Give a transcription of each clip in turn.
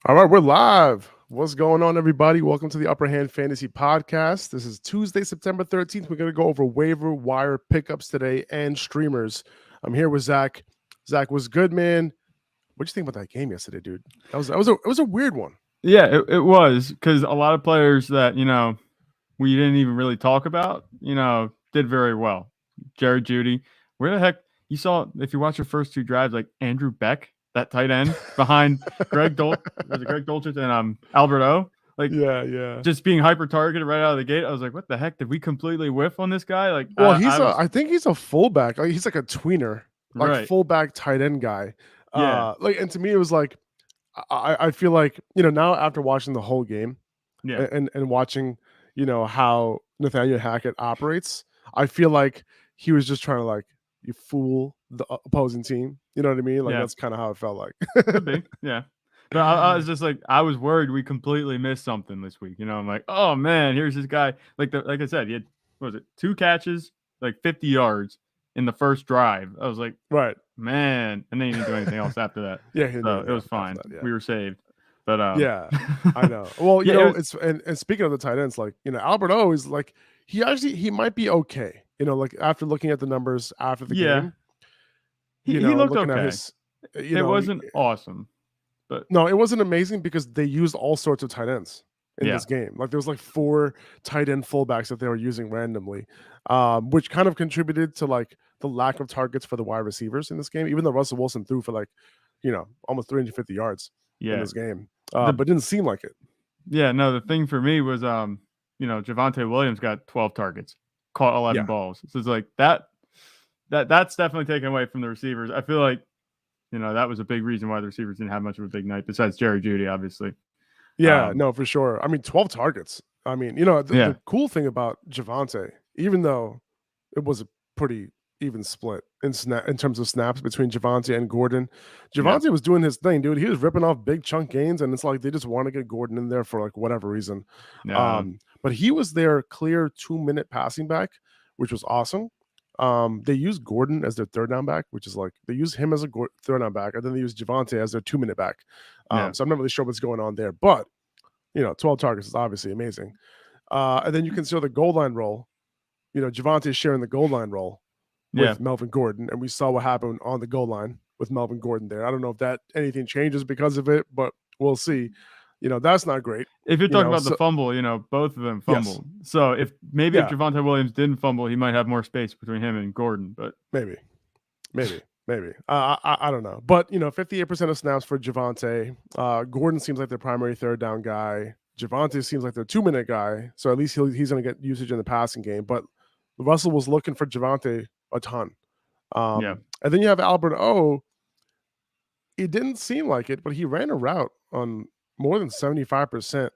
All right, we're live. What's going on, everybody? Welcome to the Upper Hand Fantasy Podcast. This is Tuesday, September 13th. We're going to go over waiver wire pickups today and streamers. I'm here with Zach. Zach, was good, man. What'd you think about that game yesterday, dude? It was a weird one. Yeah, it was because a lot of players that we didn't even really talk about, did very well. Jared Judy, where the heck you saw if you watch your first two drives, like Andrew Beck, that tight end behind Greg Dolchich and Albert O, like Yeah. just being hyper targeted right out of the gate. I was like, what the heck? Did we completely whiff on this guy? Like Well, I was I think he's a fullback. Like he's like a tweener, like right. fullback tight end guy. Yeah, And to me, it was like I feel like now after watching the whole game, yeah, and watching, how Nathaniel Hackett operates, I feel like he was just trying to like you fool the opposing team. You know what I mean? Like yeah. that's kind of how it felt like. Could be, yeah. But I was just like, I was worried we completely missed something this week. I'm like, oh man, here's this guy. Like I said, he had what was it, 2 catches, like 50 yards in the first drive. I was like, Right. man, and then he didn't do anything else after that. Yeah. So it was fine. That, yeah. We were saved. But Yeah. I know. Well, yeah, it's and speaking of the tight ends, like Albert O is like he might be okay. Like after looking at the numbers after the yeah, game, he looked looking at okay. his, It wasn't awesome, but no, it wasn't amazing because they used all sorts of tight ends in yeah, this game. Like there was like 4 tight end fullbacks that they were using randomly, which kind of contributed to like the lack of targets for the wide receivers in this game. Even though Russell Wilson threw for like, almost 350 yards in yeah. this game, The but didn't seem like it. Yeah, no, the thing for me was Javonte Williams got 12 targets, caught 11 Yeah, balls. So it's like that's definitely taken away from the receivers. I feel like, that was a big reason why the receivers didn't have much of a big night besides Jerry Judy, obviously. yeah, no, for sure. I mean, 12 targets. I mean, Yeah. the cool thing about Javonte, even though it was a pretty even split in terms of snaps between Javonte and Gordon. Yeah. Javonte was doing his thing, dude. He was ripping off big chunk gains, and it's like they just want to get Gordon in there for like whatever reason. Yeah. But he was their clear 2-minute passing back, which was awesome. They used Gordon as their third down back, which is like they use him as a third down back, and then they use Javonte as their 2-minute back. Yeah. So I'm not really sure what's going on there, but 12 targets is obviously amazing. And then you consider the goal line role. Javonte is sharing the goal line role with Melvin Gordon, and we saw what happened on the goal line with Melvin Gordon there. I don't know if that anything changes because of it, but we'll see. That's not great. If you're talking about the fumble, both of them fumbled. Yes. So if Javonte Williams didn't fumble, he might have more space between him and Gordon, but maybe. I don't know. But 58% of snaps for Javonte. Gordon seems like their primary third down guy. Javonte seems like their 2-minute guy. So at least he's going to get usage in the passing game. But Russell was looking for Javonte a ton. And then you have Albert O. It didn't seem like it, but he ran a route on more than 75%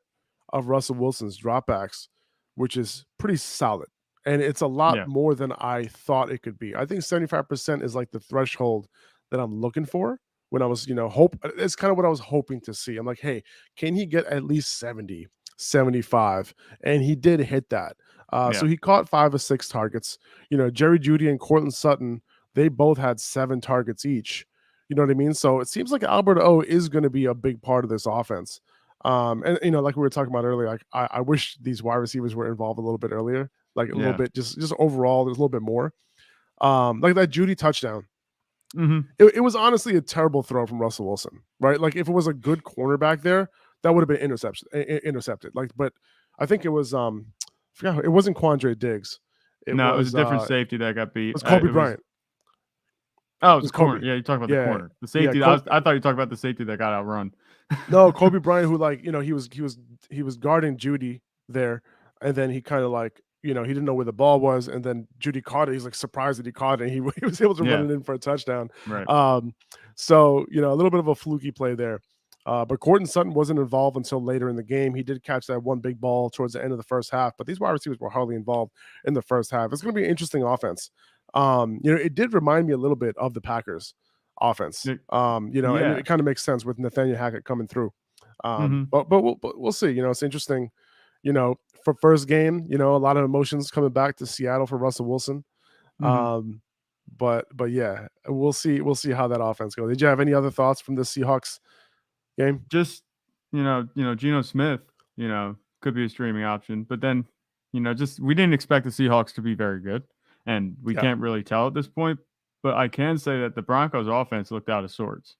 of Russell Wilson's dropbacks, which is pretty solid. And it's a lot more than I thought it could be. I think 75% is like the threshold that I'm looking for when I was, it's kind of what I was hoping to see. I'm like, hey, can he get at least 70, 75? And he did hit that. So he caught 5 or 6 targets. Jerry Judy and Cortland Sutton, they both had 7 targets each. You know what I mean? So it seems like Albert O is going to be a big part of this offense. And like we were talking about earlier, like I wish these wide receivers were involved a little bit earlier, like a little bit, just overall, there's a little bit more. Like that Judy touchdown. Mm-hmm. It was honestly a terrible throw from Russell Wilson, right? Like if it was a good cornerback there, that would have been intercepted. Like, but I think it was I forgot, it wasn't Quandre Diggs. It was a different safety that got beat. It was Kobe Bryant. Oh, it was corner. Yeah, you talk about the corner. The safety. Yeah, I thought you talked about the safety that got outrun. No, Kobe Bryant, who like he was guarding Judy there, and then he kind of like he didn't know where the ball was, and then Judy caught it. He's like surprised that he caught it. And he was able to run it in for a touchdown. Right. So a little bit of a fluky play there. But Cortland Sutton wasn't involved until later in the game. He did catch that one big ball towards the end of the first half, but these wide receivers were hardly involved in the first half. It's going to be an interesting offense. It did remind me a little bit of the Packers offense. And it kind of makes sense with Nathaniel Hackett coming through. But we'll see. It's interesting. For first game, a lot of emotions coming back to Seattle for Russell Wilson. But yeah, we'll see how that offense goes. Did you have any other thoughts from the Seahawks game? Just Geno Smith, could be a streaming option. But then, just we didn't expect the Seahawks to be very good, and we Yeah, can't really tell at this point. But I can say that the Broncos offense looked out of sorts,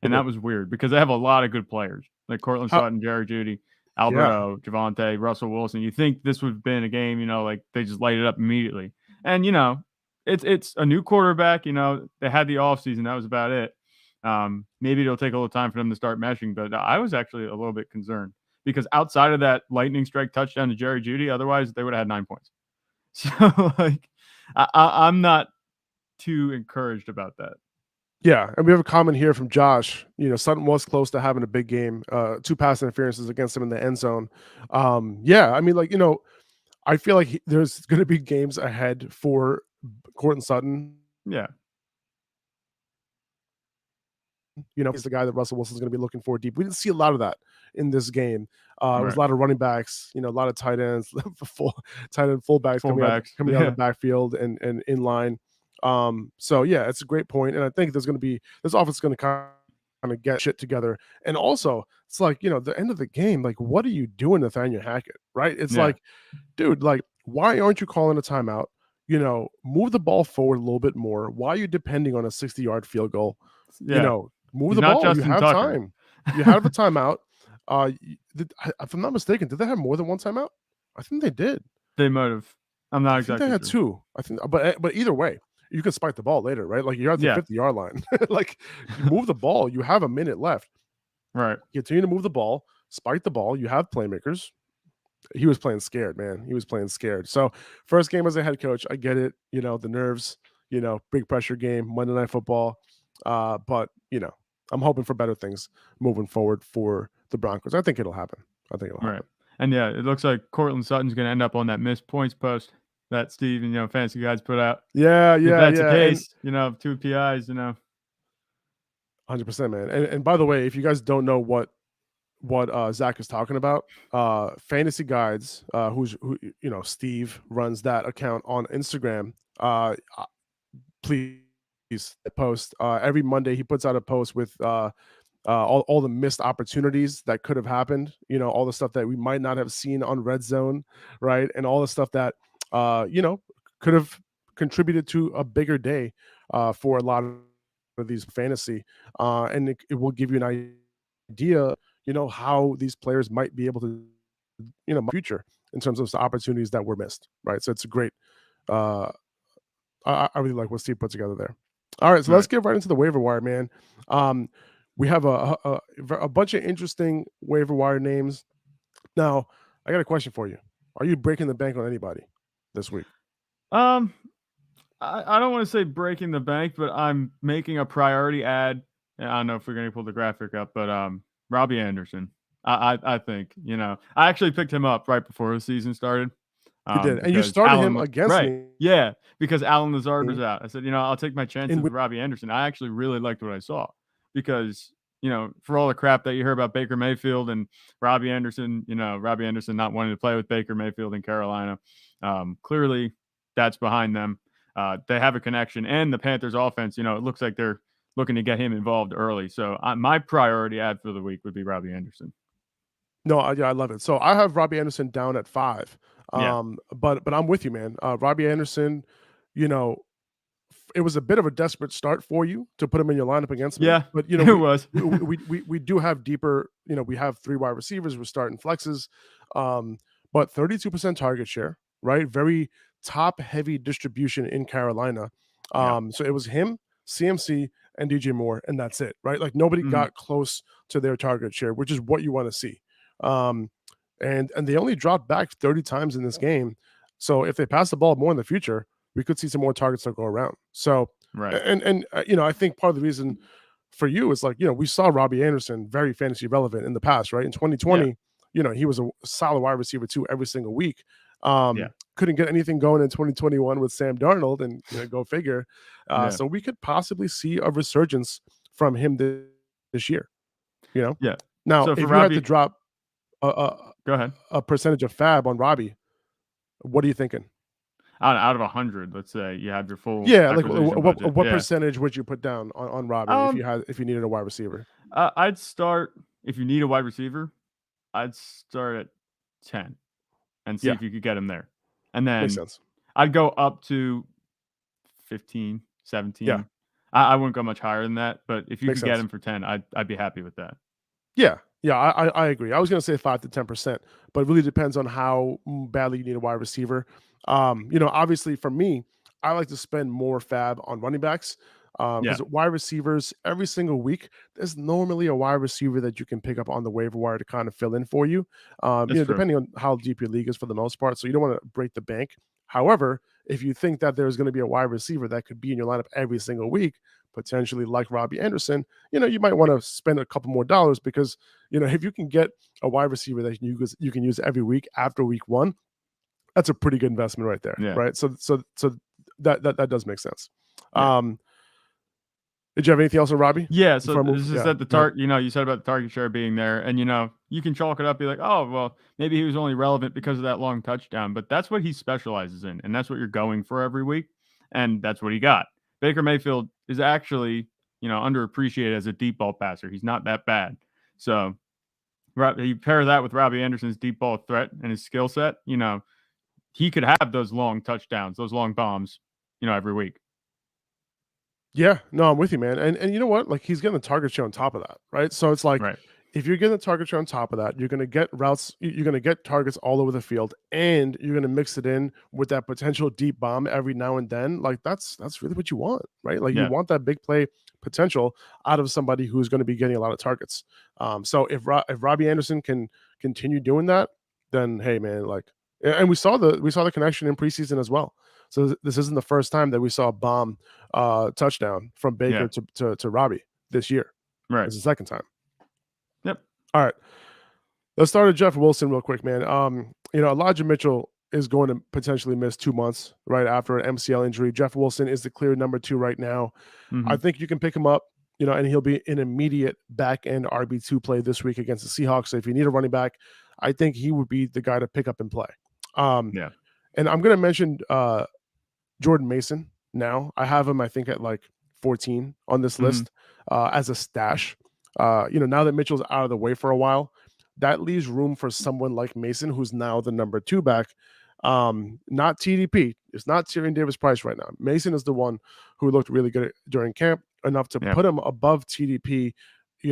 they and that did. was weird because they have a lot of good players like Cortland How, Sutton, Jerry Judy, yeah, Alberto, Javonte, Russell Wilson. You think this would have been a game, like they just light it up immediately, and it's a new quarterback. They had the offseason. That was about it. Maybe it'll take a little time for them to start meshing, but I was actually a little bit concerned because outside of that lightning strike touchdown to Jerry Judy, otherwise they would have had 9 points. So like, I'm not too encouraged about that. yeah. And we have a comment here from Josh. Sutton was close to having a big game. 2 pass interferences against him in the end zone. Yeah, I mean, I feel like there's going to be games ahead for Courtland Sutton. Yeah, He's the guy that Russell Wilson's going to be looking for deep. We didn't see a lot of that in this game. It was right. a lot of running backs, a lot of tight ends, tight end fullbacks coming out Fullbacks. of the backfield and in line. So yeah, it's a great point, and I think this offense is going to kind of get shit together. And also, it's like the end of the game, like what are you doing, Nathaniel Hackett? Right? It's Yeah. like, dude, like why aren't you calling a timeout? Move the ball forward a little bit more. Why are you depending on a 60-yard field goal? Yeah. Move He's the not ball. Justin You have Tucker. time. You have a timeout. If I'm not mistaken, did they have more than one timeout? I think they did. They might have. I'm not I think exactly they had sure. 2. I think, but either way, you can spike the ball later, right? Like you're at the 50-yard line. Like you move the ball. You have a minute left. Right. Continue to move the ball. Spike the ball. You have playmakers. He was playing scared, man. He was playing scared. So first game as a head coach, I get it. The nerves. Big pressure game, Monday Night Football. But I'm hoping for better things moving forward for the Broncos. I think it'll happen. Right. And yeah, it looks like Courtland Sutton's going to end up on that missed points post that Steve and Fantasy Guys put out. Yeah. If that's the case, 2 PIs, 100%, man. And by the way, if you guys don't know what Zach is talking about, Fantasy Guides, who Steve runs that account on Instagram. Please post every Monday. He puts out a post with all the missed opportunities that could have happened, all the stuff that we might not have seen on Red Zone, right? And all the stuff that, could have contributed to a bigger day for a lot of these fantasy. And it will give you an idea, how these players might be able to, future in terms of the opportunities that were missed, right? So it's a great, I really like what Steve put together there. All right, so let's get right into the waiver wire, man. We have a bunch of interesting waiver wire names. Now, I got a question for you. Are you breaking the bank on anybody this week? I don't want to say breaking the bank, but I'm making a priority ad. I don't know if we're going to pull the graphic up, but Robbie Anderson. I think, I actually picked him up right before the season started. You did, and you started him against me. Yeah, because Allen Lazard was out. I said, I'll take my chances with Robbie Anderson. I actually really liked what I saw because, for all the crap that you hear about Baker Mayfield and Robbie Anderson, Robbie Anderson not wanting to play with Baker Mayfield in Carolina, clearly that's behind them. They have a connection, and the Panthers offense, it looks like they're looking to get him involved early. So my priority ad for the week would be Robbie Anderson. No, I love it. So I have Robbie Anderson down at 5. But I'm with you, man. Robbie Anderson, it was a bit of a desperate start for you to put him in your lineup against me. Yeah, but it was. we do have deeper. We have 3 wide receivers. We're starting flexes, but 32% target share, right? Very top heavy distribution in Carolina. So it was him, CMC, and DJ Moore, and that's it, right? Like nobody got close to their target share, which is what you want to see. And they only dropped back 30 times in this game. So if they pass the ball more in the future, we could see some more targets that go around. So, right. And I think part of the reason for you is like, we saw Robbie Anderson very fantasy relevant in the past, right? In 2020, he was a solid wide receiver 2 every single week. Couldn't get anything going in 2021 with Sam Darnold, and go figure. So we could possibly see a resurgence from him this year. Yeah. Now, if you had to drop go ahead, a percentage of fab on Robbie, what are you thinking? Out of 100, let's say you have your full. Yeah, like what percentage would you put down on Robbie if you needed a wide receiver? I'd start if you need a wide receiver, I'd start at 10 and see Yeah, if you could get him there. And makes then sense. I'd go up to 15, Yeah, 17. I wouldn't go much higher than that, but if you makes could get sense. him for 10, I'd be happy with that. Yeah, yeah, I agree. I was going to say 5 to 10%, but it really depends on how badly you need a wide receiver. Obviously for me, I like to spend more fab on running backs Yeah, because wide receivers every single week, there's normally a wide receiver that you can pick up on the waiver wire to kind of fill in for you. that's true. Depending on how deep your league is for the most part, so you don't want to break the bank. However, if you think that there's going to be a wide receiver that could be in your lineup every single week, potentially like Robbie Anderson, you might want to spend a couple more dollars because if you can get a wide receiver that you can use every week after week one, that's a pretty good investment right there, Yeah, right? So that does make sense. yeah. Um, did you have anything else on Robbie Yeah, so before I move? this is Yeah, that the go ahead. you said about the target share being there, and you can chalk it up, be like, oh, well, maybe he was only relevant because of that long touchdown, but that's what he specializes in, and that's what you're going for every week, and that's what he got. Baker Mayfield is actually, underappreciated as a deep ball passer. He's not that bad. So you pair that with Robbie Anderson's deep ball threat and his skill set, he could have those long touchdowns, those long bombs, every week. Yeah, no, I'm with you, man. And you know what? Like he's getting the target share on top of that, right? So it's like Right. if you're getting the target share on top of that, you're gonna get routes, you're gonna get targets all over the field, and you're gonna mix it in with that potential deep bomb every now and then. Like that's really what you want, right? Like you Yeah. want that big play potential out of somebody who's going to be getting a lot of targets. So if Robbie Anderson can continue doing that, then hey, man, like, and we saw the connection in preseason as well. So this isn't the first time that we saw a bomb touchdown from Baker Yeah. to Robbie this year. Right. It's the second time. Yep. All right. Let's start with Jeff Wilson real quick, man. Elijah Mitchell is going to potentially miss 2 months right after an MCL injury. Jeff Wilson is the clear number 2 right now. Mm-hmm. I think you can pick him up, and he'll be an immediate back end RB2 play this week against the Seahawks. So if you need a running back, I think he would be the guy to pick up and play. Yeah. And I'm going to mention Jordan Mason now. I have him, I think, at like 14 on this list as a stash. Now that Mitchell's out of the way for a while, that leaves room for someone like Mason, who's now the number 2 back. Not TDP. It's not Tyrion Davis-Price right now. Mason is the one who looked really good during camp, enough to put him above TDP,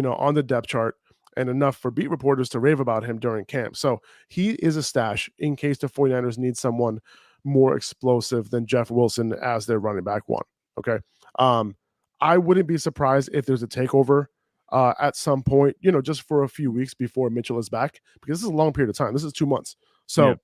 on the depth chart, and enough for beat reporters to rave about him during camp. So he is a stash in case the 49ers need someone more explosive than Jeff Wilson as their running back 1. Okay. I wouldn't be surprised if there's a takeover at some point, just for a few weeks before Mitchell is back, because this is a long period of time. This is 2 months. So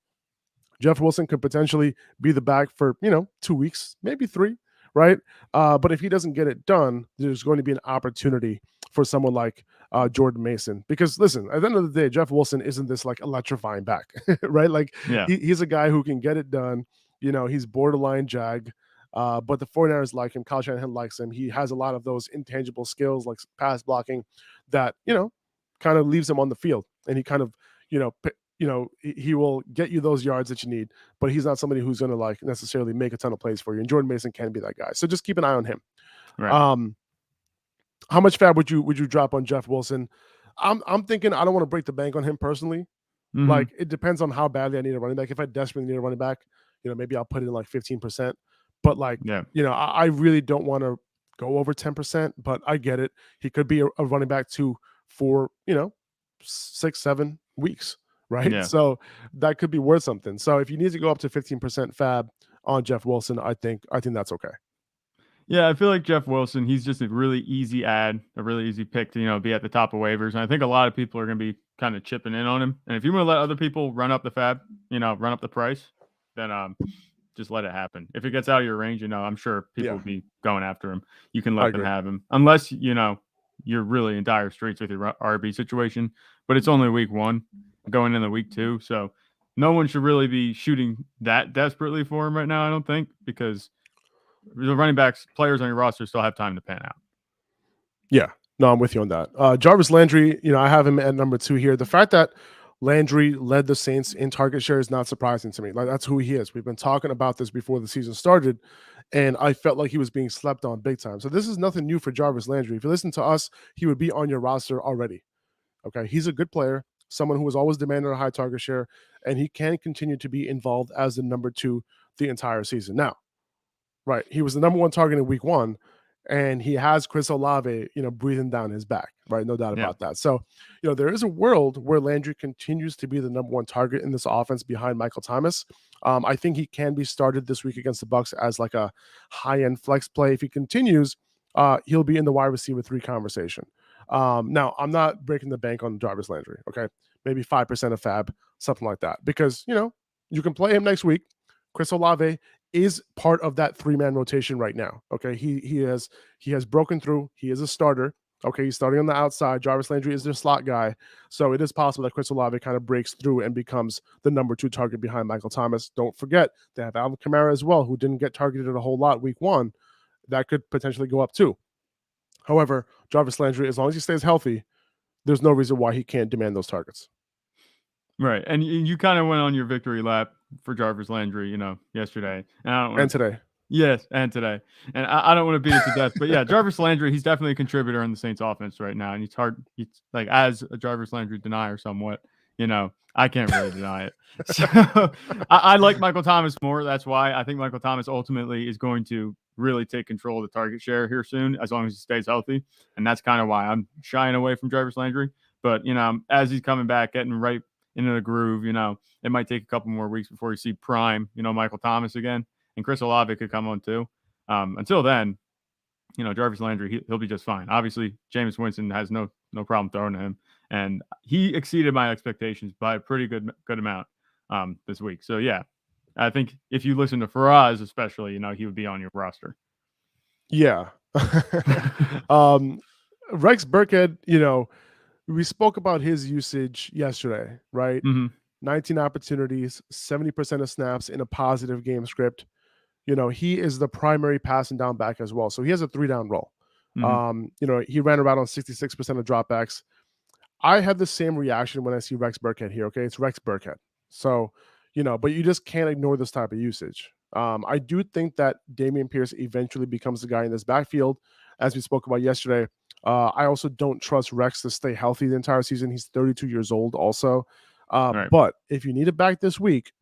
Jeff Wilson could potentially be the back for, 2 weeks, maybe 3, right? But if he doesn't get it done, there's going to be an opportunity for someone like Jordan Mason. Because listen, at the end of the day, Jeff Wilson isn't this like electrifying back, right? Like he's a guy who can get it done. He's borderline jag. But the 49ers like him. Kyle Shanahan likes him. He has a lot of those intangible skills like pass blocking that, kind of leaves him on the field. And he kind of, he will get you those yards that you need, but he's not somebody who's going to like necessarily make a ton of plays for you. And Jordan Mason can be that guy. So just keep an eye on him. Right. How much fab would you drop on Jeff Wilson? I'm thinking I don't want to break the bank on him personally. Mm-hmm. Like it depends on how badly I need a running back. If I desperately need a running back, maybe I'll put in like 15%. But like, I really don't want to go over 10%, but I get it. He could be a running back 2 for, 6-7 weeks, right? Yeah. So that could be worth something. So if you need to go up to 15% fab on Jeff Wilson, I think that's okay. Yeah, I feel like Jeff Wilson, he's just a really easy add, a really easy pick to, be at the top of waivers. And I think a lot of people are going to be kind of chipping in on him. And if you want to let other people run up the fab, run up the price, then just let it happen. If it gets out of your range, I'm sure people will be going after him. You can let them have him. Unless, you're really in dire straits with your RB situation. But it's only week 1, going into week 2. So no one should really be shooting that desperately for him right now, I don't think, because the running backs, players on your roster still have time to pan out. Yeah, no, I'm with you on that. Jarvis Landry, I have him at number 2 here. The fact that Landry led the Saints in target share is not surprising to me. Like that's who he is. We've been talking about this before the season started, and I felt like he was being slept on big time. So this is nothing new for Jarvis Landry. If you listen to us, he would be on your roster already. Okay. He's a good player, someone who has always demanded a high target share, and he can continue to be involved as the number 2 the entire season. Now, right, he was the number 1 target in week 1, and he has Chris Olave, breathing down his back, right? No doubt Yeah. about that. So, there is a world where Landry continues to be the number 1 target in this offense behind Michael Thomas. I think he can be started this week against the Bucs as like a high-end flex play. If he continues, he'll be in the wide receiver 3 conversation. Now, I'm not breaking the bank on Jarvis Landry, okay? Maybe 5% of fab, something like that, because, you can play him next week. Chris Olave is part of that 3-man rotation right now. Okay. He has broken through. He is a starter. Okay. He's starting on the outside. Jarvis Landry is their slot guy. So it is possible that Chris Olave kind of breaks through and becomes the number 2 target behind Michael Thomas. Don't forget, they have Alvin Kamara as well, who didn't get targeted a whole lot week 1. That could potentially go up too. However, Jarvis Landry, as long as he stays healthy, there's no reason why he can't demand those targets. Right. And you kind of went on your victory lap for Jarvis Landry, yesterday. And today. Yes, and today. And I don't want to beat it to death, but yeah, Jarvis Landry, he's definitely a contributor in the Saints offense right now. And he's like, as a Jarvis Landry denier somewhat, I can't really deny it. So I like Michael Thomas more. That's why I think Michael Thomas ultimately is going to really take control of the target share here soon, as long as he stays healthy. And that's kind of why I'm shying away from Jarvis Landry. But, as he's coming back, getting right into the groove, it might take a couple more weeks before you see prime, Michael Thomas again. And Chris Olave could come on too. Until then, Jarvis Landry, he'll be just fine. Obviously, Jameis Winston has no problem throwing to him. And he exceeded my expectations by a pretty good amount this week. So, yeah, I think if you listen to Faraz especially, he would be on your roster. Yeah. Rex Burkhead, we spoke about his usage yesterday, right? Mm-hmm. 19 opportunities, 70% of snaps in a positive game script. He is the primary passing down back as well. So he has a 3-down role. Mm-hmm. He ran around on 66% of dropbacks. I have the same reaction when I see Rex Burkhead here. Okay. It's Rex Burkhead. So, but you just can't ignore this type of usage. I do think that Dameon Pierce eventually becomes the guy in this backfield, as we spoke about yesterday. I also don't trust Rex to stay healthy the entire season. He's 32 years old also. Right. But if you need it back this week,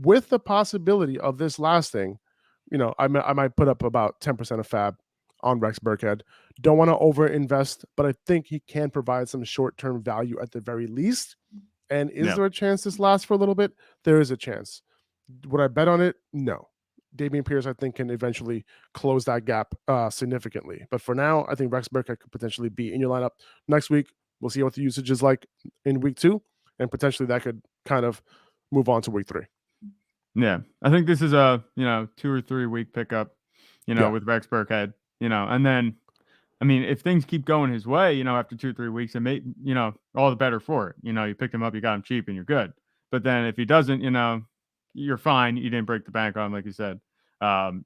with the possibility of this lasting, I might put up about 10% of fab on Rex Burkhead. Don't want to overinvest, but I think he can provide some short-term value at the very least. And is there a chance this lasts for a little bit? There is a chance. Would I bet on it? No. Dameon Pierce, I think, can eventually close that gap significantly. But for now, I think Rex Burkhead could potentially be in your lineup next week. We'll see what the usage is like in week 2, and potentially that could kind of move on to week 3. Yeah, I think this is a 2 or 3 week pickup, with Rex Burkhead, and then, I mean, if things keep going his way, after 2 or 3 weeks, it may, all the better for it. You picked him up, you got him cheap, and you're good. But then if he doesn't, you're fine. You didn't break the bank on him, like you said.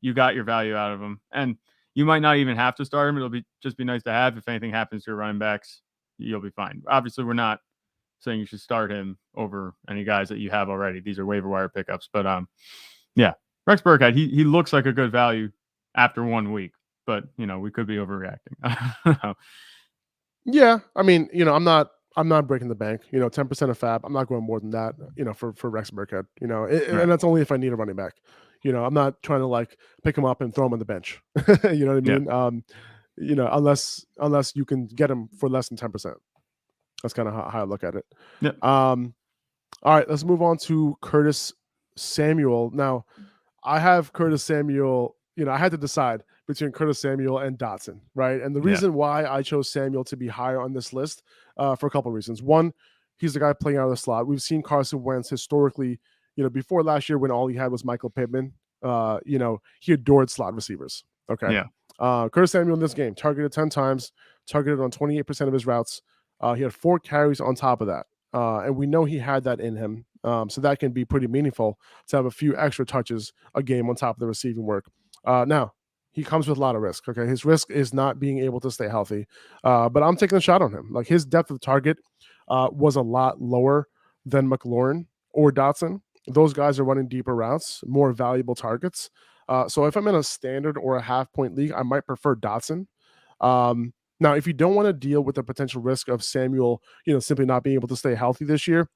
You got your value out of him, and you might not even have to start him. It'll just be nice to have. If anything happens to your running backs, you'll be fine. Obviously, we're not saying you should start him over any guys that you have already. These are waiver wire pickups. But yeah, Rex Burkhead, he looks like a good value after 1 week, but we could be overreacting. Yeah, I mean, I'm not breaking the bank. 10% of fab. I'm not going more than that. For Rex Burkhead. Right. And that's only if I need a running back. I'm not trying to like pick him up and throw him on the bench. You know what I mean? Yeah. Unless you can get him for less than 10%. That's kind of how I look at it. Yeah. All right, let's move on to Curtis Samuel. Now, I have Curtis Samuel. I had to decide between Curtis Samuel and Dotson, right? And the reason why I chose Samuel to be higher on this list for a couple of reasons. One, he's the guy playing out of the slot. We've seen Carson Wentz historically, before last year when all he had was Michael Pittman, he adored slot receivers. Okay. Yeah. Curtis Samuel in this game, targeted 10 times, targeted on 28% of his routes. He had 4 carries on top of that. And we know he had that in him. So that can be pretty meaningful to have a few extra touches a game on top of the receiving work. Now, he comes with a lot of risk. Okay. His risk is not being able to stay healthy. But I'm taking a shot on him. Like, his depth of target was a lot lower than McLaurin or Dotson. Those guys are running deeper routes, more valuable targets. So if I'm in a standard or a half-point league, I might prefer Dotson. Now, if you don't want to deal with the potential risk of Samuel, simply not being able to stay healthy this year,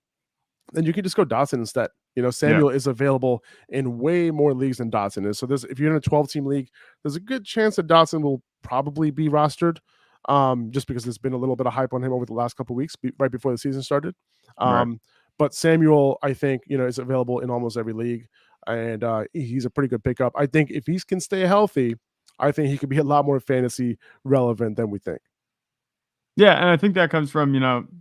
then you can just go Dotson instead. Samuel is available in way more leagues than Dotson is. So if you're in a 12-team league, there's a good chance that Dotson will probably be rostered, just because there's been a little bit of hype on him over the last couple of weeks, right before the season started. Right. But Samuel, I think, is available in almost every league, and he's a pretty good pickup. I think if he can stay healthy, I think he could be a lot more fantasy relevant than we think. Yeah, and I think that comes from,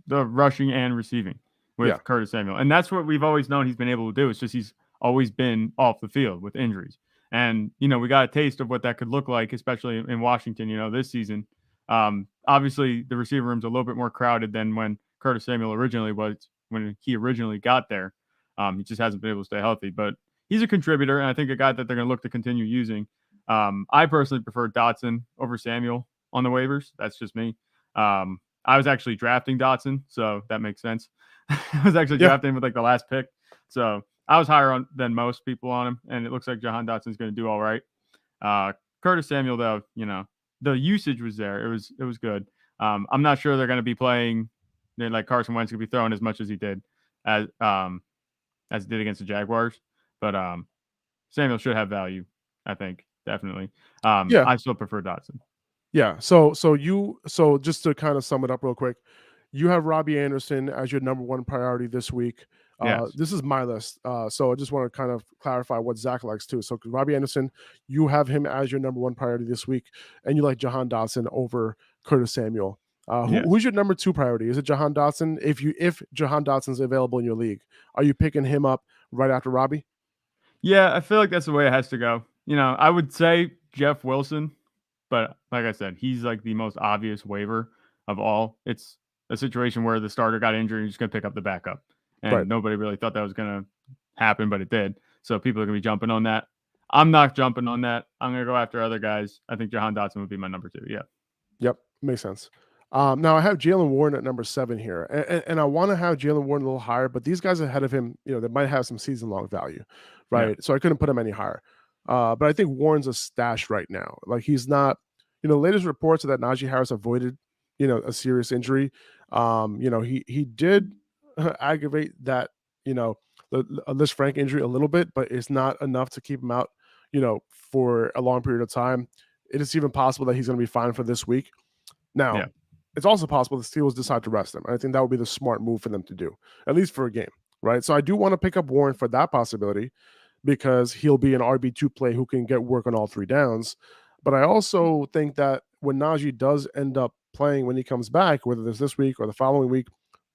the rushing and receiving with Yeah. Curtis Samuel. And that's what we've always known he's been able to do. It's just he's always been off the field with injuries. And, we got a taste of what that could look like, especially in Washington, this season. Obviously, the receiver room's a little bit more crowded than when Curtis Samuel originally got there. He just hasn't been able to stay healthy. But he's a contributor, and I think a guy that they're going to look to continue using. I personally prefer Dotson over Samuel on the waivers. That's just me. I was actually drafting Dotson, so that makes sense. I was actually drafting him with the last pick, so I was higher than most people on him, and it looks like Jahan Dotson's going to do all right. Curtis Samuel, though, the usage was there. It was good. I'm not sure they're going to be playing like Carson Wentz could be throwing as much as he did as he did against the Jaguars, but Samuel should have value. I think definitely. I still prefer Dotson. Yeah. So just to kind of sum it up real quick, you have Robbie Anderson as your number one priority this week. Yes. This is my list. So I just want to kind of clarify what Zach likes too. So Robbie Anderson, you have him as your number one priority this week, and you like Jahan Dotson over Curtis Samuel. Who's your number two priority? Is it Jahan Dotson? If Jahan Dotson's available in your league, are you picking him up right after Robbie? Yeah, I feel like that's the way it has to go. I would say Jeff Wilson, but like I said, he's like the most obvious waiver of all. It's a situation where the starter got injured and you're just going to pick up the backup. And nobody really thought that was going to happen, but it did. So people are going to be jumping on that. I'm not jumping on that. I'm going to go after other guys. I think Jahan Dotson would be my number two. Yeah. Yep. Makes sense. Now I have Jaylen Warren at number 7 here, and I want to have Jaylen Warren a little higher, but these guys ahead of him, they might have some season-long value, right? Yeah. So I couldn't put him any higher. But I think Warren's a stash right now. Like he's not, the latest reports are that Najee Harris avoided, a serious injury. He did aggravate that, a Liz Frank injury a little bit, but it's not enough to keep him out, for a long period of time. It is even possible that he's going to be fine for this week. Now, it's also possible the Steelers decide to rest him. I think that would be the smart move for them to do, at least for a game, right? So I do want to pick up Warren for that possibility because he'll be an RB2 play who can get work on all 3 downs. But I also think that when Najee does end up playing when he comes back, whether it's this week or the following week,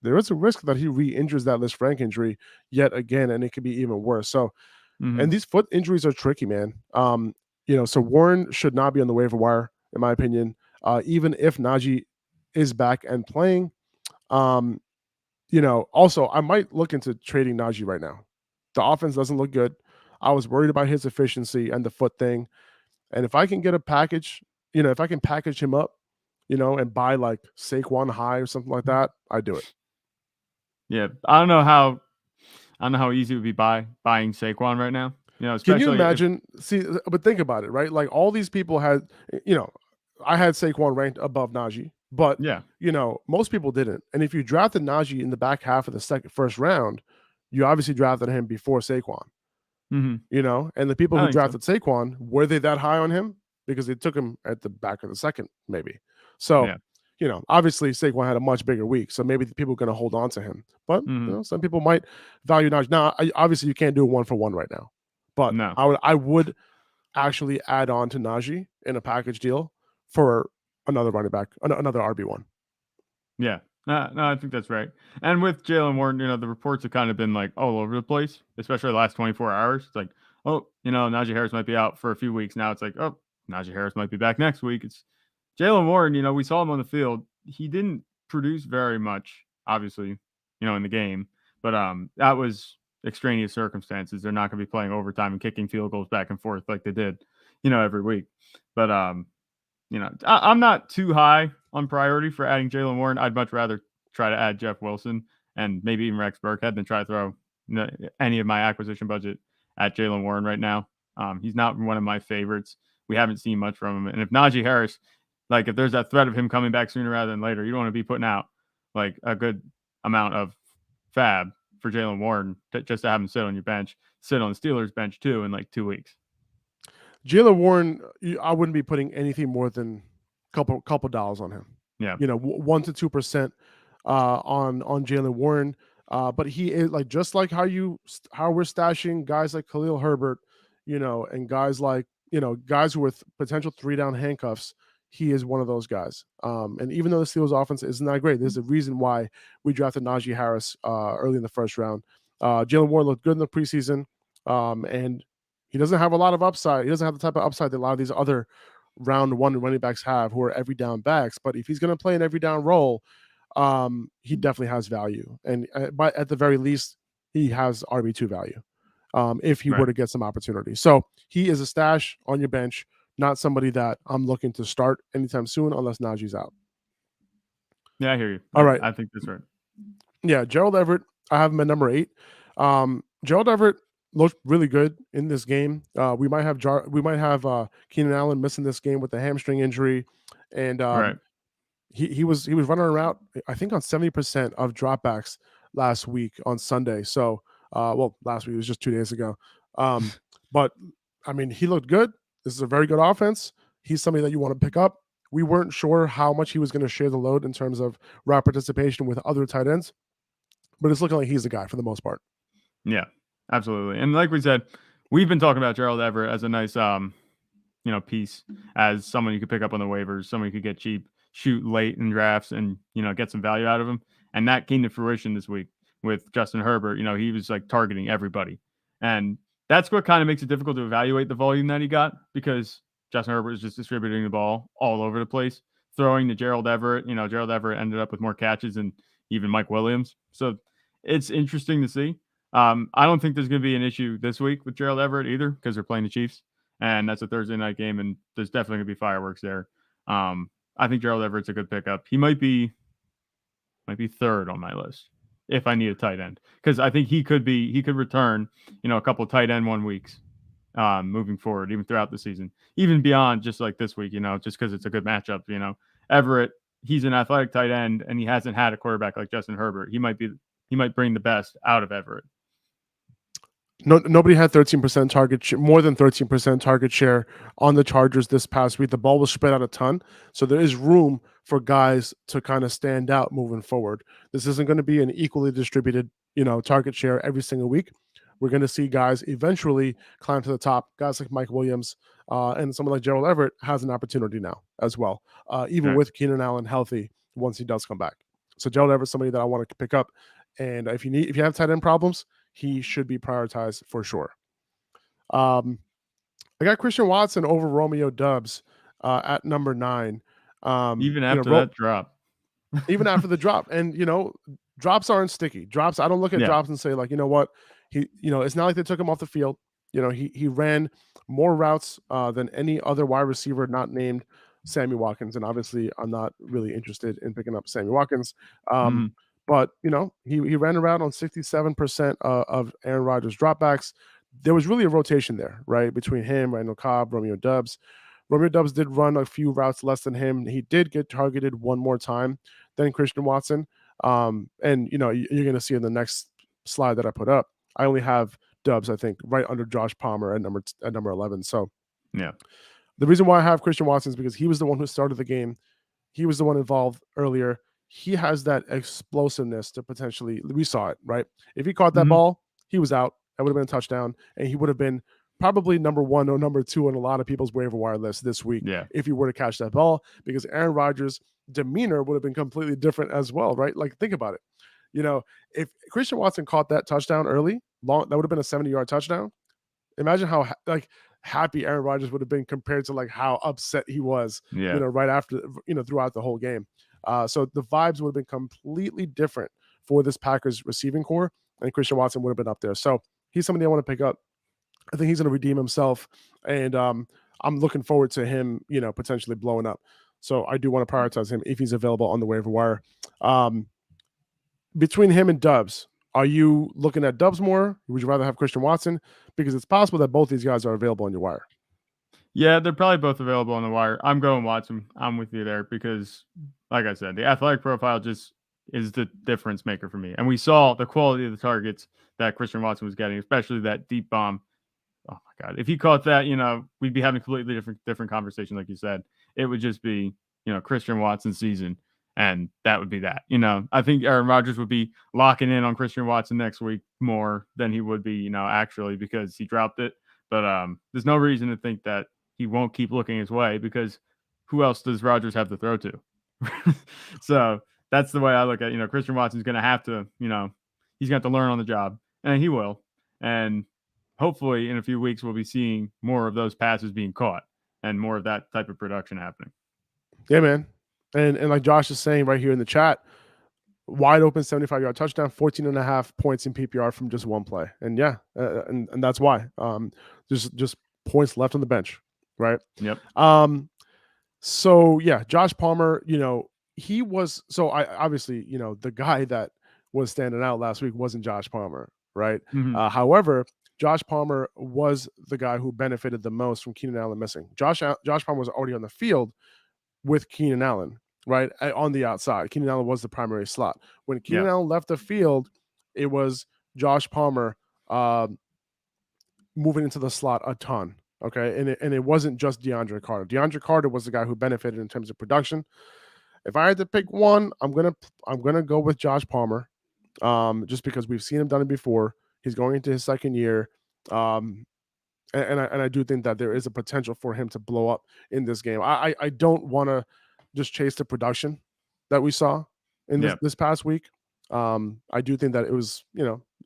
there is a risk that he re-injures that Liz Frank injury yet again, and it could be even worse. So, and these foot injuries are tricky, man. So Warren should not be on the waiver wire, in my opinion. Even if Najee is back and playing, also I might look into trading Najee right now. The offense doesn't look good. I was worried about his efficiency and the foot thing. And if I can get a package, if I can package him up, and buy like Saquon high or something like that, I do it. Yeah. I don't know how easy it would be buying Saquon right now. Can you imagine? But think about it, right? Like all these people had, I had Saquon ranked above Najee, but most people didn't. And if you drafted Najee in the back half of the first round, you obviously drafted him before Saquon. And the people who drafted Saquon, were they that high on him? Because they took him at the back of the second, maybe. So, obviously Saquon had a much bigger week, so maybe people are going to hold on to him. But some people might value Najee. Now, obviously you can't do a 1-for-1 right now, but I would actually add on to Najee in a package deal for another running back, another RB1. Yeah. No, I think that's right. And with Jaylen Warren, the reports have kind of been like all over the place, especially the last 24 hours. It's like, oh, Najee Harris might be out for a few weeks. Now it's like, oh, Najee Harris might be back next week. It's Jaylen Warren, we saw him on the field. He didn't produce very much, obviously, in the game. But that was extraneous circumstances. They're not going to be playing overtime and kicking field goals back and forth like they did, every week. But I'm not too high on priority for adding Jaylen Warren. I'd much rather try to add Jeff Wilson and maybe even Rex Burkhead than try to throw any of my acquisition budget at Jaylen Warren right now. He's not one of my favorites. We haven't seen much from him. And if Najee Harris, Like if there's that threat of him coming back sooner rather than later, you don't want to be putting out like a good amount of fab for Jaylen Warren just to have him sit on your bench, sit on the Steelers bench too in like 2 weeks. Jaylen Warren, I wouldn't be putting anything more than couple dollars on him. Yeah. 1 to 2% on Jaylen Warren. But he is like, just like how we're stashing guys like Khalil Herbert, and guys like, guys who are potential 3-down handcuffs. He is one of those guys. And even though the Steelers offense isn't that great, there's a reason why we drafted Najee Harris early in the first round. Jaylen Warren looked good in the preseason. And he doesn't have a lot of upside. He doesn't have the type of upside that a lot of these other round one running backs have, who are every down backs. But if he's going to play an every down role, he definitely has value. And but at the very least, he has RB2 value if he were to get some opportunity. So he is a stash on your bench, not somebody that I'm looking to start anytime soon unless Najee's out. Yeah, I hear you. All right. I think that's right. Yeah, Gerald Everett, I have him at number 8. Gerald Everett looked really good in this game. We might have Keenan Allen missing this game with a hamstring injury, and he was running around, I think, on 70% of dropbacks last week on Sunday. So, last week, it was just 2 days ago. But I mean, he looked good. This is a very good offense. He's somebody that you want to pick up. We weren't sure how much he was going to share the load in terms of route participation with other tight ends, but it's looking like he's the guy for the most part. Yeah, absolutely. And like we said, we've been talking about Gerald Everett as a nice, piece, as someone you could pick up on the waivers, someone you could get cheap, shoot late in drafts, and get some value out of him. And that came to fruition this week with Justin Herbert. He was like targeting everybody, and that's what kind of makes it difficult to evaluate the volume that he got, because Justin Herbert is just distributing the ball all over the place, throwing to Gerald Everett. Gerald Everett ended up with more catches than even Mike Williams. So it's interesting to see. I don't think there's going to be an issue this week with Gerald Everett either, because they're playing the Chiefs, and that's a Thursday night game, and there's definitely going to be fireworks there. I think Gerald Everett's a good pickup. He might be third on my list if I need a tight end, because I think he could return, a couple of tight end 1 weeks moving forward, even throughout the season, even beyond just like this week, just because it's a good matchup. Everett, he's an athletic tight end, and he hasn't had a quarterback like Justin Herbert. He might bring the best out of Everett. Nobody had 13% target, more than 13% target share on the Chargers this past week. The ball was spread out a ton, so there is room for guys to kind of stand out moving forward. This isn't going to be an equally distributed, target share every single week. We're going to see guys eventually climb to the top. Guys like Mike Williams and someone like Gerald Everett has an opportunity now as well, even with Keenan Allen healthy once he does come back. So Gerald Everett, somebody that I want to pick up, and if you have tight end problems, he should be prioritized for sure. I got Christian Watson over Romeo Doubs at number 9. Even after that drop. Even after the drop. And, drops aren't sticky. Drops, I don't look at drops and say, like, you know what? It's not like they took him off the field. He ran more routes than any other wide receiver not named Sammy Watkins. And obviously, I'm not really interested in picking up Sammy Watkins. But, he ran around on 67% of Aaron Rodgers' dropbacks. There was really a rotation there, right, between him, Randall Cobb, Romeo Doubs. Romeo Doubs did run a few routes less than him. He did get targeted one more time than Christian Watson. And, you're going to see in the next slide that I put up, I only have Doubs, I think, right under Josh Palmer at number 11. So, yeah, the reason why I have Christian Watson is because he was the one who started the game. He was the one involved earlier. He has that explosiveness to potentially, we saw it, right? If he caught that ball, he was out. That would have been a touchdown, and he would have been probably number 1 or number 2 on a lot of people's waiver wire list this week if he were to catch that ball, because Aaron Rodgers' demeanor would have been completely different as well, right? Like, think about it. If Christian Watson caught that touchdown early, that would have been a 70-yard touchdown. Imagine how happy Aaron Rodgers would have been compared to like how upset he was, right after, throughout the whole game. So the vibes would have been completely different for this Packers receiving core, and Christian Watson would have been up there. So he's somebody I want to pick up. I think he's going to redeem himself, and I'm looking forward to him, potentially blowing up. So I do want to prioritize him if he's available on the waiver wire. Between him and Doubs, are you looking at Doubs more? Would you rather have Christian Watson? Because it's possible that both these guys are available on your wire. Yeah, they're probably both available on the wire. I'm going Watson. I'm with you there because, like I said, the athletic profile just is the difference maker for me. And we saw the quality of the targets that Christian Watson was getting, especially that deep bomb. Oh my God. If he caught that, we'd be having a completely different conversation, like you said. It would just be, Christian Watson season. And that would be that. I think Aaron Rodgers would be locking in on Christian Watson next week more than he would be, actually, because he dropped it. But there's no reason to think that he won't keep looking his way because who else does Rodgers have to throw to? So that's the way I look at it. Christian Watson's going to have to, he's going to have to learn on the job, and he will. And hopefully in a few weeks, we'll be seeing more of those passes being caught and more of that type of production happening. Yeah, man. And like Josh is saying right here in the chat, wide open 75-yard touchdown, 14.5 points in PPR from just one play. And yeah, and that's why. Just points left on the bench, right? Yep. So yeah, Josh Palmer, he was obviously, the guy that was standing out last week wasn't Josh Palmer, right? Mm-hmm. However, Josh Palmer was the guy who benefited the most from Keenan Allen missing. Josh Palmer was already on the field with Keenan Allen, right, on the outside. Keenan Allen was the primary slot. When Keenan Allen left the field, it was Josh Palmer moving into the slot a ton. Okay, and it wasn't just DeAndre Carter. DeAndre Carter was the guy who benefited in terms of production. If I had to pick one, I'm gonna go with Josh Palmer, just because we've seen him done it before. He's going into his second year, and I do think that there is a potential for him to blow up in this game. I don't want to just chase the production that we saw in this past week. I do think that it was,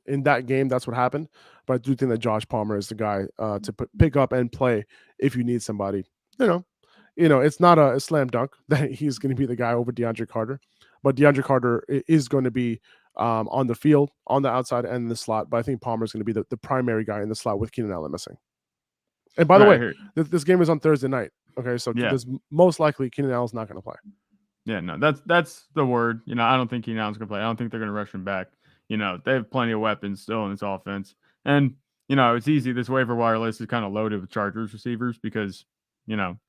in that game, that's what happened. But I do think that Josh Palmer is the guy to pick up and play if you need somebody. It's not a slam dunk that he's going to be the guy over DeAndre Carter, but DeAndre Carter is going to be on the field, on the outside, and in the slot. But I think Palmer is going to be the primary guy in the slot with Keenan Allen missing. And by the way, this game is on Thursday night. Okay, so most likely Keenan Allen's not going to play. Yeah, no, that's the word. I don't think Keenan Allen's going to play. I don't think they're going to rush him back. They have plenty of weapons still in this offense. And, it's easy. This waiver wire list is kind of loaded with Chargers receivers because,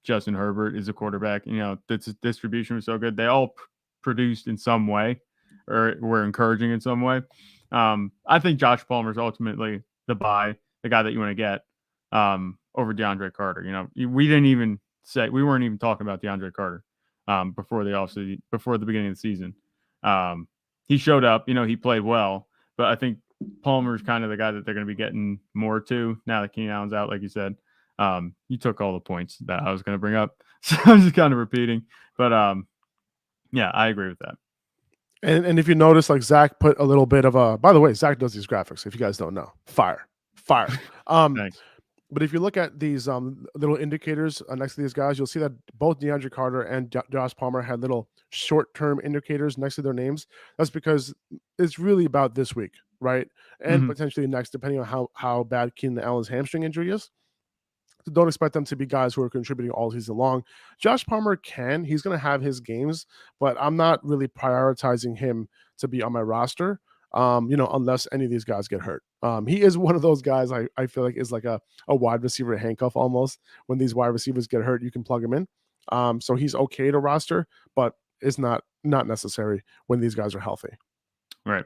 Justin Herbert is a quarterback. This distribution was so good. They all produced in some way or were encouraging in some way. I think Josh Palmer is ultimately the guy that you want to get over DeAndre Carter. We weren't even talking about DeAndre Carter before the beginning of the season. He showed up, he played well, but I think Palmer's kind of the guy that they're going to be getting more to now that Keenan Allen's out, like you said. You took all the points that I was going to bring up, so I'm just kind of repeating. But yeah, I agree with that. And if you notice, like Zach put a little bit of a. By the way, Zach does these graphics. If you guys don't know, fire. Thanks. But if you look at these little indicators next to these guys, you'll see that both DeAndre Carter and Josh Palmer had little short-term indicators next to their names. That's because it's really about this week, right? And potentially next, depending on how bad Keenan Allen's hamstring injury is. So don't expect them to be guys who are contributing all season long. Josh Palmer he's going to have his games, but I'm not really prioritizing him to be on my roster. Unless any of these guys get hurt. He is one of those guys I feel like is like a wide receiver handcuff almost. When these wide receivers get hurt, you can plug him in. So he's okay to roster, but it's not necessary when these guys are healthy. Right.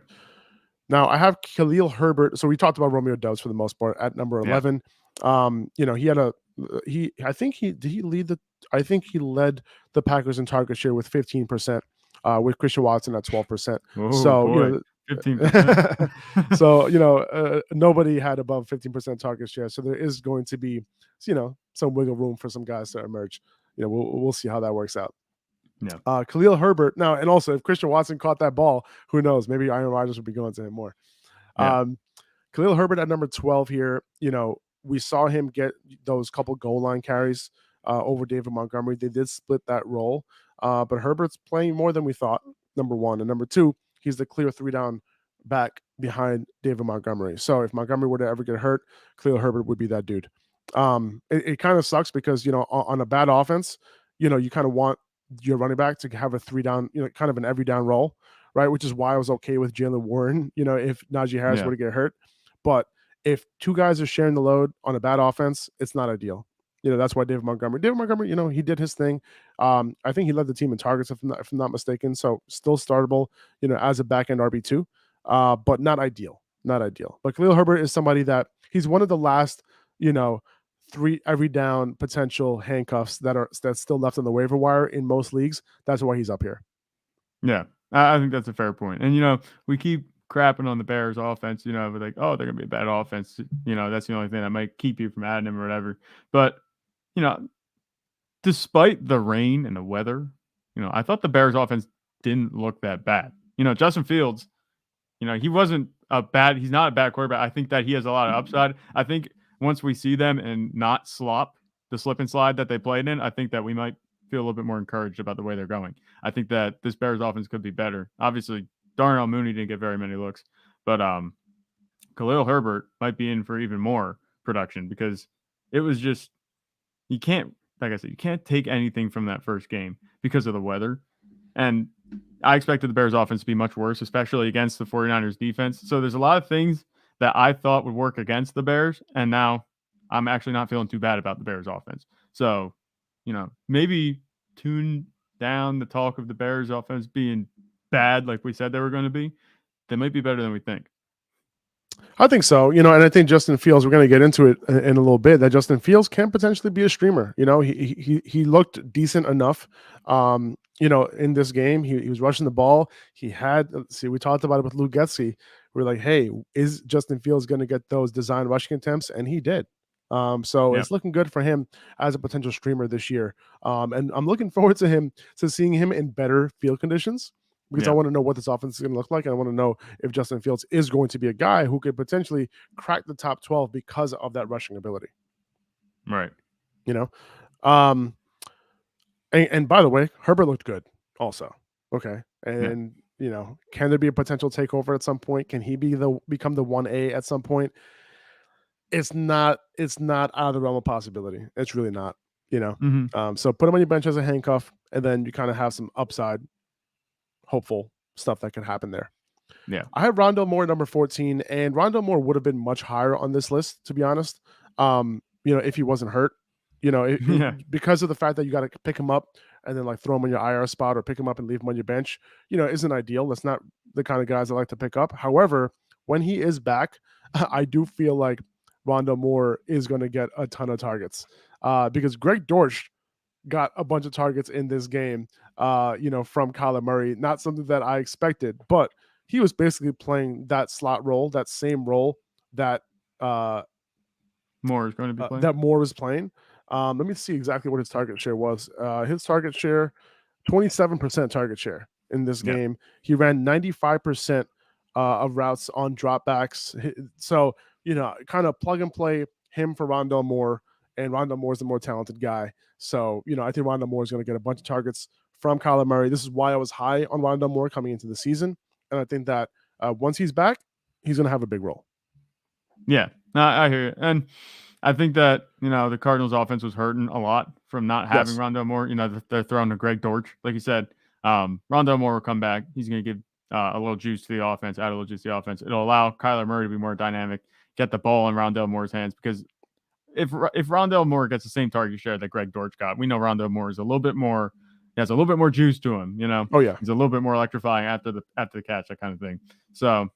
Now I have Khalil Herbert. So we talked about Romeo Doubs for the most part at number 11. He had I think he led the Packers in target share with 15%, with Christian Watson at 12%. Oh, so boy. 15%. So nobody had above 15% target share. So there is going to be some wiggle room for some guys to emerge. We'll see how that works out. Yeah. Khalil Herbert now, and also if Christian Watson caught that ball, who knows? Maybe Aaron Rodgers would be going to him more. Yeah. Khalil Herbert at number 12 here. We saw him get those couple goal line carries over David Montgomery. They did split that role, but Herbert's playing more than we thought. Number one, and number two, he's the clear 3-down back behind David Montgomery. So if Montgomery were to ever get hurt, Khalil Herbert would be that dude. It kind of sucks because, on a bad offense, you kind of want your running back to have a 3-down, kind of an every down role, right? Which is why I was okay with Jalen Warren, if Najee Harris were to get hurt. But if two guys are sharing the load on a bad offense, it's not ideal. That's why David Montgomery, he did his thing. I think he led the team in targets, if I'm not mistaken. So still startable, as a back end RB2, but not ideal. Not ideal. But Khalil Herbert is somebody that he's one of the last, 3 every down potential handcuffs that's still left on the waiver wire in most leagues. That's why he's up here. Yeah, I think that's a fair point. And we keep crapping on the Bears offense, we're like, oh, they're gonna be a bad offense. That's the only thing that might keep you from adding him or whatever. But despite the rain and the weather, I thought the Bears offense didn't look that bad. Justin Fields, he's not a bad quarterback. I think that he has a lot of upside. I think once we see them and not slop the slip and slide that they played in, I think that we might feel a little bit more encouraged about the way they're going. I think that this Bears offense could be better. Obviously, Darnell Mooney didn't get very many looks, but Khalil Herbert might be in for even more production because it was just, you can't take anything from that first game because of the weather. And I expected the Bears offense to be much worse, especially against the 49ers defense. So there's a lot of things that I thought would work against the Bears, and now I'm actually not feeling too bad about the Bears offense. So, maybe tune down the talk of the Bears offense being bad like we said they were going to be. They might be better than we think. I think so, and I think Justin Fields, we're going to get into it in a little bit, that Justin Fields can potentially be a streamer. He looked decent enough, in this game. He was rushing the ball. We talked about it with Luke Getsy. We're like, hey, is Justin Fields going to get those design rushing attempts? And he did. It's looking good for him as a potential streamer this year. And I'm looking forward to seeing him in better field conditions, because I want to know what this offense is going to look like. And I want to know if Justin Fields is going to be a guy who could potentially crack the top 12 because of that rushing ability. Right. And by the way, Herbert looked good also. Okay. And, can there be a potential takeover at some point? Can he become the 1A at some point? It's not out of the realm of possibility. It's really not, So put him on your bench as a handcuff, and then you kind of have some upside, hopeful stuff that could happen there. Yeah. I have Rondale Moore number 14, and Rondale Moore would have been much higher on this list, to be honest. If he wasn't hurt, because of the fact that you got to pick him up and then throw him on your IR spot, or pick him up and leave him on your bench, isn't ideal. That's not the kind of guys I like to pick up. However, when he is back, I do feel like Rondale Moore is going to get a ton of targets, because Greg Dortch got a bunch of targets in this game, from Kyler Murray. Not something that I expected, but he was basically playing that slot role, that same role that Moore is going to be playing. That Moore was playing. Let me see exactly what his target share was. His target share, 27% target share in this game. He ran 95% of routes on dropbacks. So, kind of plug and play him for Rondale Moore, and Rondale Moore is the more talented guy. So, I think Rondale Moore is going to get a bunch of targets from Kyler Murray. This is why I was high on Rondale Moore coming into the season. And I think that once he's back, he's going to have a big role. Yeah, I hear you. And I think that, the Cardinals offense was hurting a lot from not having Rondale Moore. They're throwing to Greg Dortch. Like you said, Rondale Moore will come back. He's going to give a little juice to the offense, add a little juice to the offense. It'll allow Kyler Murray to be more dynamic, get the ball in Rondale Moore's hands, because if Rondale Moore gets the same target share that Greg Dortch got, we know Rondale Moore is a little bit more, he has a little bit more juice to him, Oh yeah. He's a little bit more electrifying after the catch, that kind of thing. So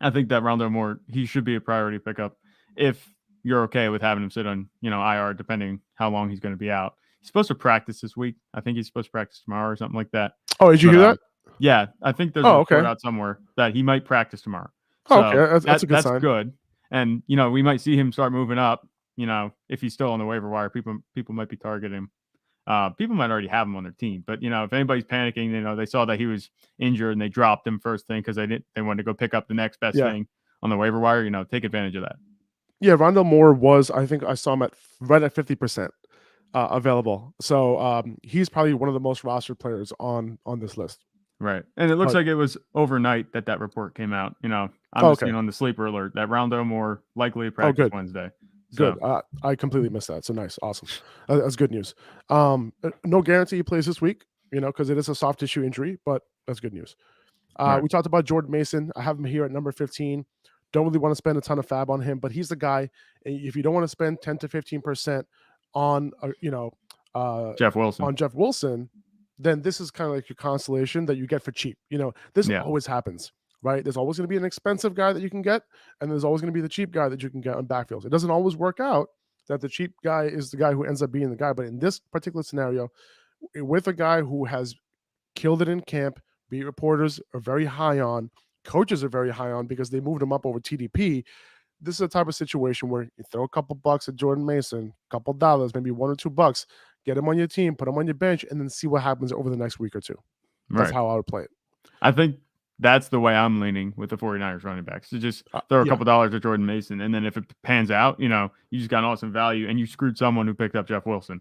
I think that Rondale Moore, he should be a priority pickup if you're okay with having him sit on, IR, depending how long he's going to be out. He's supposed to practice this week. I think he's supposed to practice tomorrow or something like that. Oh, did you hear that? Yeah, I think there's a report out somewhere that he might practice tomorrow. So okay, that's a good sign. That's good. And, we might see him start moving up, if he's still on the waiver wire. People might be targeting him. People might already have him on their team, but if anybody's panicking, they saw that he was injured and they dropped him first thing because they wanted to go pick up the next best thing on the waiver wire. Take advantage of that. Yeah, Rondale Moore was, I think I saw him right at 50% available. So he's probably one of the most rostered players on this list. Right, and it looks like it was overnight that report came out. I'm just seeing on the sleeper alert that Rondale Moore likely practice Wednesday. Good. I completely missed that. So nice. Awesome. That's good news. No guarantee he plays this week, because it is a soft tissue injury, but that's good news. We talked about Jordan Mason. I have him here at number 15. Don't really want to spend a ton of fab on him, but he's the guy. If you don't want to spend 10 to 15% on Jeff Wilson. on Jeff Wilson, then this is kind of like your consolation that you get for cheap. This always happens, right? There's always going to be an expensive guy that you can get, and there's always going to be the cheap guy that you can get on backfields. It doesn't always work out that the cheap guy is the guy who ends up being the guy. But in this particular scenario, with a guy who has killed it in camp, beat reporters are very high on, coaches are very high on because they moved him up over TDP. This is a type of situation where you throw a couple bucks at Jordan Mason, a couple dollars, maybe $1 or $2, get him on your team, put him on your bench, and then see what happens over the next week or two. That's how I would play it. I think that's the way I'm leaning with the 49ers running backs. So just throw a couple dollars at Jordan Mason, and then if it pans out, you just got an awesome value, and you screwed someone who picked up Jeff Wilson.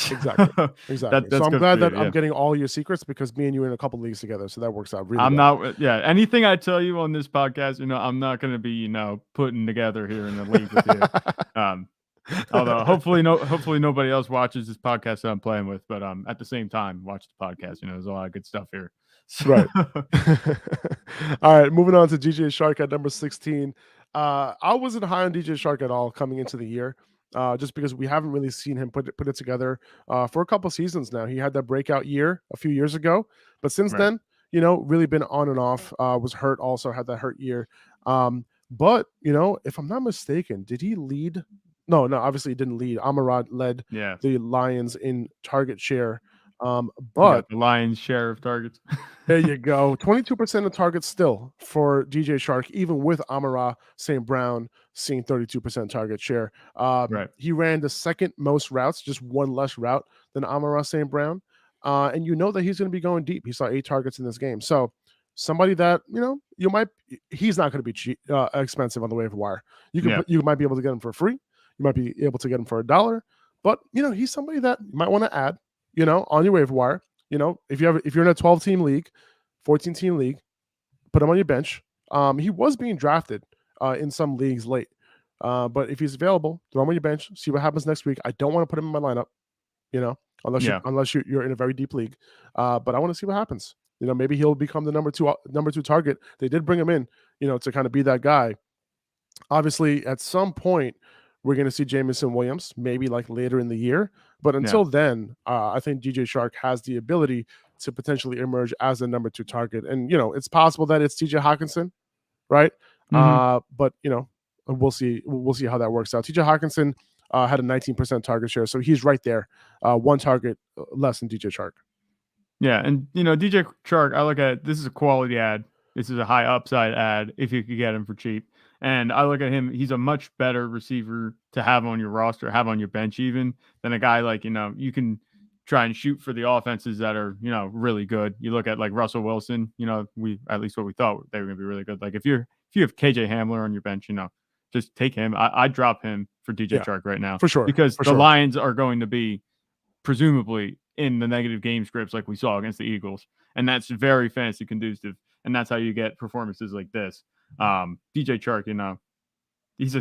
Exactly. So I'm glad that I'm getting all your secrets because me and you are in a couple leagues together, so that works out really well. Anything I tell you on this podcast, I'm not going to be, putting together here in the league with you. Although hopefully nobody else watches this podcast that I'm playing with, but at the same time, watch the podcast. There's a lot of good stuff here. Right. All right, moving on to DJ Shark at number 16. I wasn't high on DJ Shark at all coming into the year, just because we haven't really seen him put it together for a couple seasons now. He had that breakout year a few years ago, but since then, really been on and off. Was hurt, also had that hurt year. But if I'm not mistaken, did he lead? No, obviously he didn't lead. Amon-Ra led the Lions in target share. But the Lions' share of targets. There you go. 22% of targets still for DJ Shark, even with Amon-Ra St. Brown seeing 32% target share. He ran the second most routes, just one less route than Amon-Ra St. Brown. And that he's going to be going deep. He saw 8 targets in this game. So somebody that, he's not going to be cheap, expensive on the waiver wire. You might be able to get him for free. You might be able to get him for $1, but he's somebody that you might want to add, on your waiver wire. If you're in a 12-team league, 14-team league, put him on your bench. He was being drafted in some leagues late, but if he's available, throw him on your bench. See what happens next week. I don't want to put him in my lineup, unless you're in a very deep league. But I want to see what happens. Maybe he'll become the number two target. They did bring him in, to kind of be that guy. Obviously, at some point, we're going to see Jameson Williams, maybe like later in the year. But until then, I think DJ Shark has the ability to potentially emerge as the number 2 target. And, it's possible that it's TJ Hawkinson, right? But, we'll see. We'll see how that works out. TJ Hawkinson had a 19% target share. So he's right there. 1 target less than DJ Shark. Yeah. And, DJ Shark, I look at this is a quality ad. This is a high upside ad if you could get him for cheap. And I look at him, he's a much better receiver to have on your roster, have on your bench even, than a guy like, you can try and shoot for the offenses that are, really good. You look at like Russell Wilson, at least what we thought they were going to be really good. Like if you have KJ Hamler on your bench, just take him. I'd drop him for DJ Shark right now. For sure. Because the Lions are going to be presumably in the negative game scripts like we saw against the Eagles. And that's very fantasy conducive. And that's how you get performances like this. DJ Shark, he's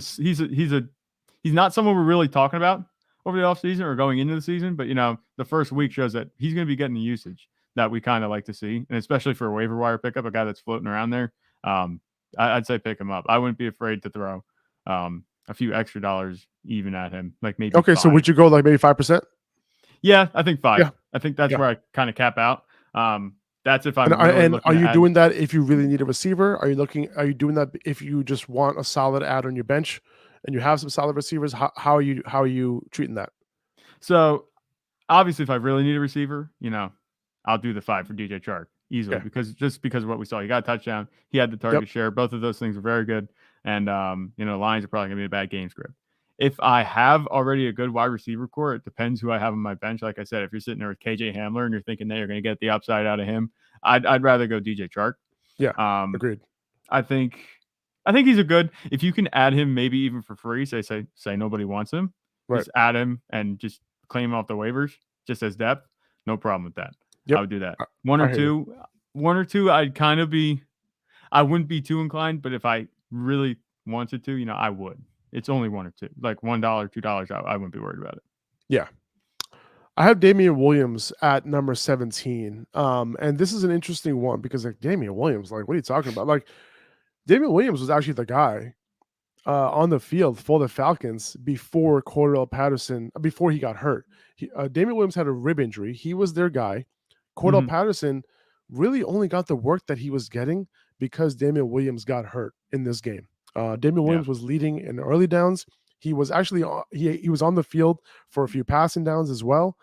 not someone we're really talking about over the offseason or going into the season, but the first week shows that he's going to be getting the usage that we kind of like to see, and especially for a waiver wire pickup, a guy that's floating around there. I'd say pick him up. I wouldn't be afraid to throw a few extra dollars even at him, like maybe. Okay, 5. So would you go like maybe 5%? Yeah, I think 5. Yeah. I think that's where I kind of cap out. That's if I'm. And are you doing that if you really need a receiver? Are you doing that if you just want a solid ad on your bench and you have some solid receivers? How are you treating that? So obviously, if I really need a receiver, I'll do the 5 for DJ Shark easily because of what we saw. He got a touchdown. He had the target share. Both of those things were very good. And Lions are probably gonna be a bad game script. If I have already a good wide receiver core, it depends who I have on my bench. Like I said, if you're sitting there with KJ Hamler and you're thinking that you're going to get the upside out of him, I'd rather go DJ Shark. Yeah, agreed. I think he's a good. If you can add him, maybe even for free, say nobody wants him, just add him and just claim him off the waivers, just as depth. No problem with that. I would do that. One or two, I'd kind of be. I wouldn't be too inclined, but if I really wanted to, I would. It's only 1 or 2, like $1, $2. I wouldn't be worried about it. Yeah. I have Damian Williams at number 17. And this is an interesting one because like Damian Williams, like, what are you talking about? Like Damian Williams was actually the guy on the field for the Falcons before Cordell Patterson, before he got hurt. Damian Williams had a rib injury. He was their guy. Cordell Patterson really only got the work that he was getting because Damian Williams got hurt in this game. Damian Williams was leading in early downs. He was actually he was on the field for a few passing downs as well.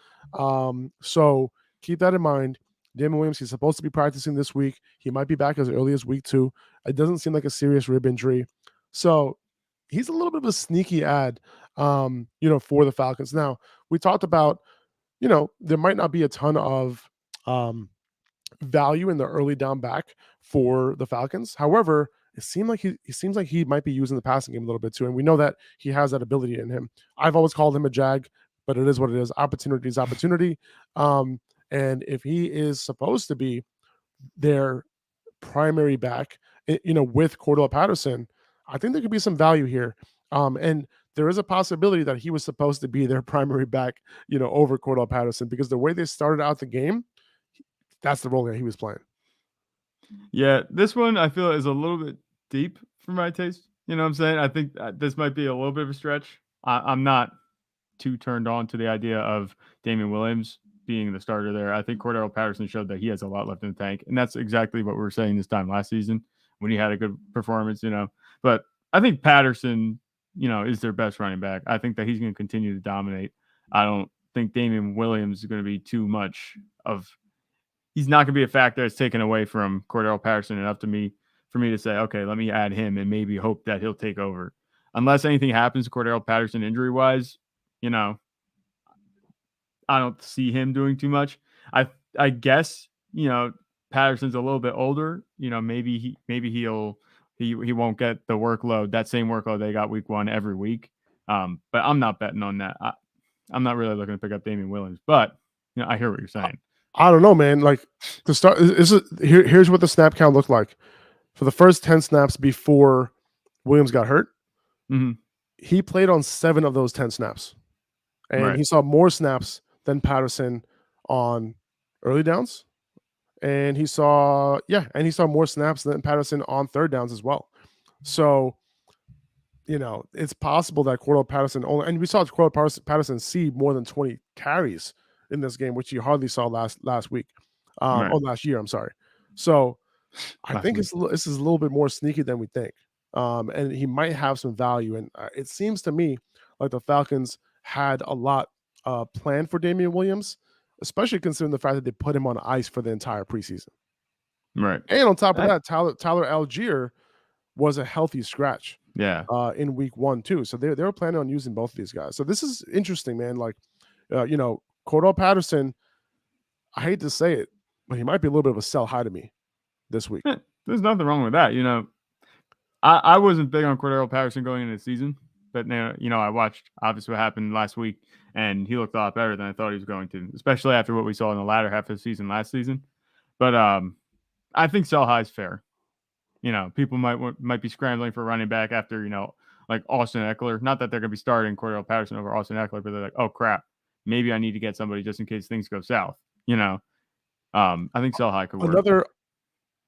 So keep that in mind. Damian Williams, he's supposed to be practicing this week. He might be back as early as week 2. It doesn't seem like a serious rib injury. So he's a little bit of a sneaky ad, for the Falcons. Now, we talked about, there might not be a ton of value in the early down back for the Falcons. However, it seems like he might be using the passing game a little bit too, and we know that he has that ability in him. I've always called him a jag, but it is what it is. Opportunity is opportunity. And if he is supposed to be their primary back, with Cordell Patterson, I think there could be some value here. And there is a possibility that he was supposed to be their primary back, over Cordell Patterson, because the way they started out the game, that's the role that he was playing. Yeah, this one I feel is a little bit deep for my taste. You know what I'm saying? I think this might be a little bit of a stretch. I'm not too turned on to the idea of Damian Williams being the starter there. I think Cordell Patterson showed that he has a lot left in the tank, and that's exactly what we were saying this time last season when he had a good performance, But I think Patterson, is their best running back. I think that he's going to continue to dominate. I don't think Damian Williams is going to be too much of – he's not going to be a factor that's taken away from Cordell Patterson enough for me to say, okay, let me add him and maybe hope that he'll take over. Unless anything happens to Cordell Patterson injury-wise, I don't see him doing too much. I guess, Patterson's a little bit older. Maybe he won't get the workload, that same workload they got week 1 every week. But I'm not betting on that. I'm not really looking to pick up Damian Williams, but I hear what you're saying. I don't know, man. Like, to start, here's what the snap count looked like for the first 10 snaps before Williams got hurt. He played on 7 of those 10 snaps, and he saw more snaps than Patterson on early downs, and he saw more snaps than Patterson on third downs as well. So, it's possible that Cordell Patterson and we saw Cordell Patterson see more than 20 carries in this game, which you hardly saw last week, or last year. I'm sorry. So I think this is a little bit more sneaky than we think, and he might have some value. And it seems to me like the Falcons had a lot planned for Damian Williams, especially considering the fact that they put him on ice for the entire preseason. Right. And on top of that, Tyler Algier was a healthy scratch. Yeah. In week 1 too. So they were planning on using both of these guys. So this is interesting, man. Like, Cordell Patterson, I hate to say it, but he might be a little bit of a sell high to me this week. There's nothing wrong with that. I wasn't big on Cordell Patterson going into the season, but now, I watched obviously what happened last week, and he looked a lot better than I thought he was going to, especially after what we saw in the latter half of the season last season. But I think sell high is fair. People might be scrambling for running back after, like Austin Eckler. Not that they're going to be starting Cordell Patterson over Austin Eckler, but they're like, oh, crap, maybe I need to get somebody just in case things go south. I think sell high could work.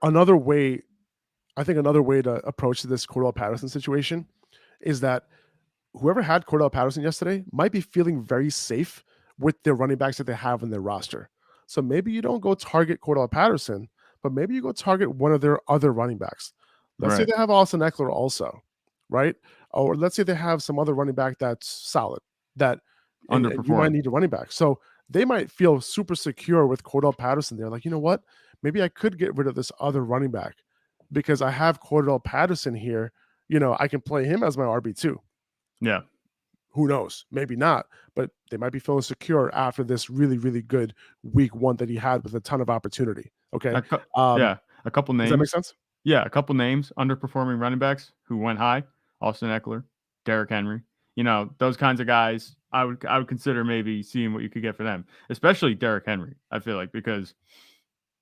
Another way to approach this Cordell Patterson situation is that whoever had Cordell Patterson yesterday might be feeling very safe with their running backs that they have in their roster. So maybe you don't go target Cordell Patterson, but maybe you go target one of their other running backs. Let's say they have Austin Eckler also, right? Or let's say they have some other running back that's solid, that and you might need a running back. So they might feel super secure with Cordell Patterson. They're like, you know what? Maybe I could get rid of this other running back because I have Cordell Patterson here. I can play him as my RB2. Yeah. Who knows? Maybe not, but they might be feeling secure after this really, really good week 1 that he had with a ton of opportunity. Okay. A couple names. Does that make sense? Yeah. A couple names, underperforming running backs who went high: Austin Eckler, Derrick Henry. Those kinds of guys, I would consider maybe seeing what you could get for them, especially Derrick Henry. I feel like because,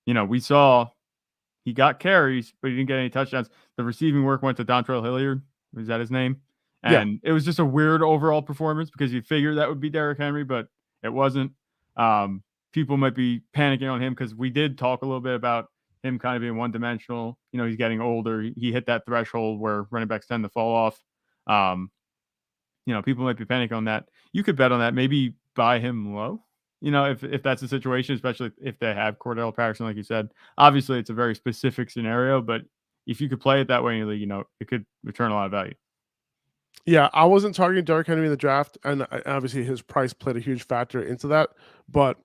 we saw he got carries, but he didn't get any touchdowns. The receiving work went to Dontrell Hilliard. Was that his name? And it was just a weird overall performance because you figured that would be Derrick Henry, but it wasn't. People might be panicking on him because we did talk a little bit about him kind of being one-dimensional. He's getting older. He hit that threshold where running backs tend to fall off. People might be panicking on that. You could bet on that. Maybe buy him low. If that's the situation, especially if they have Cordell Patterson, like you said. Obviously, it's a very specific scenario, but if you could play it that way in your league, it could return a lot of value. Yeah, I wasn't targeting Derrick Henry in the draft, and obviously his price played a huge factor into that. But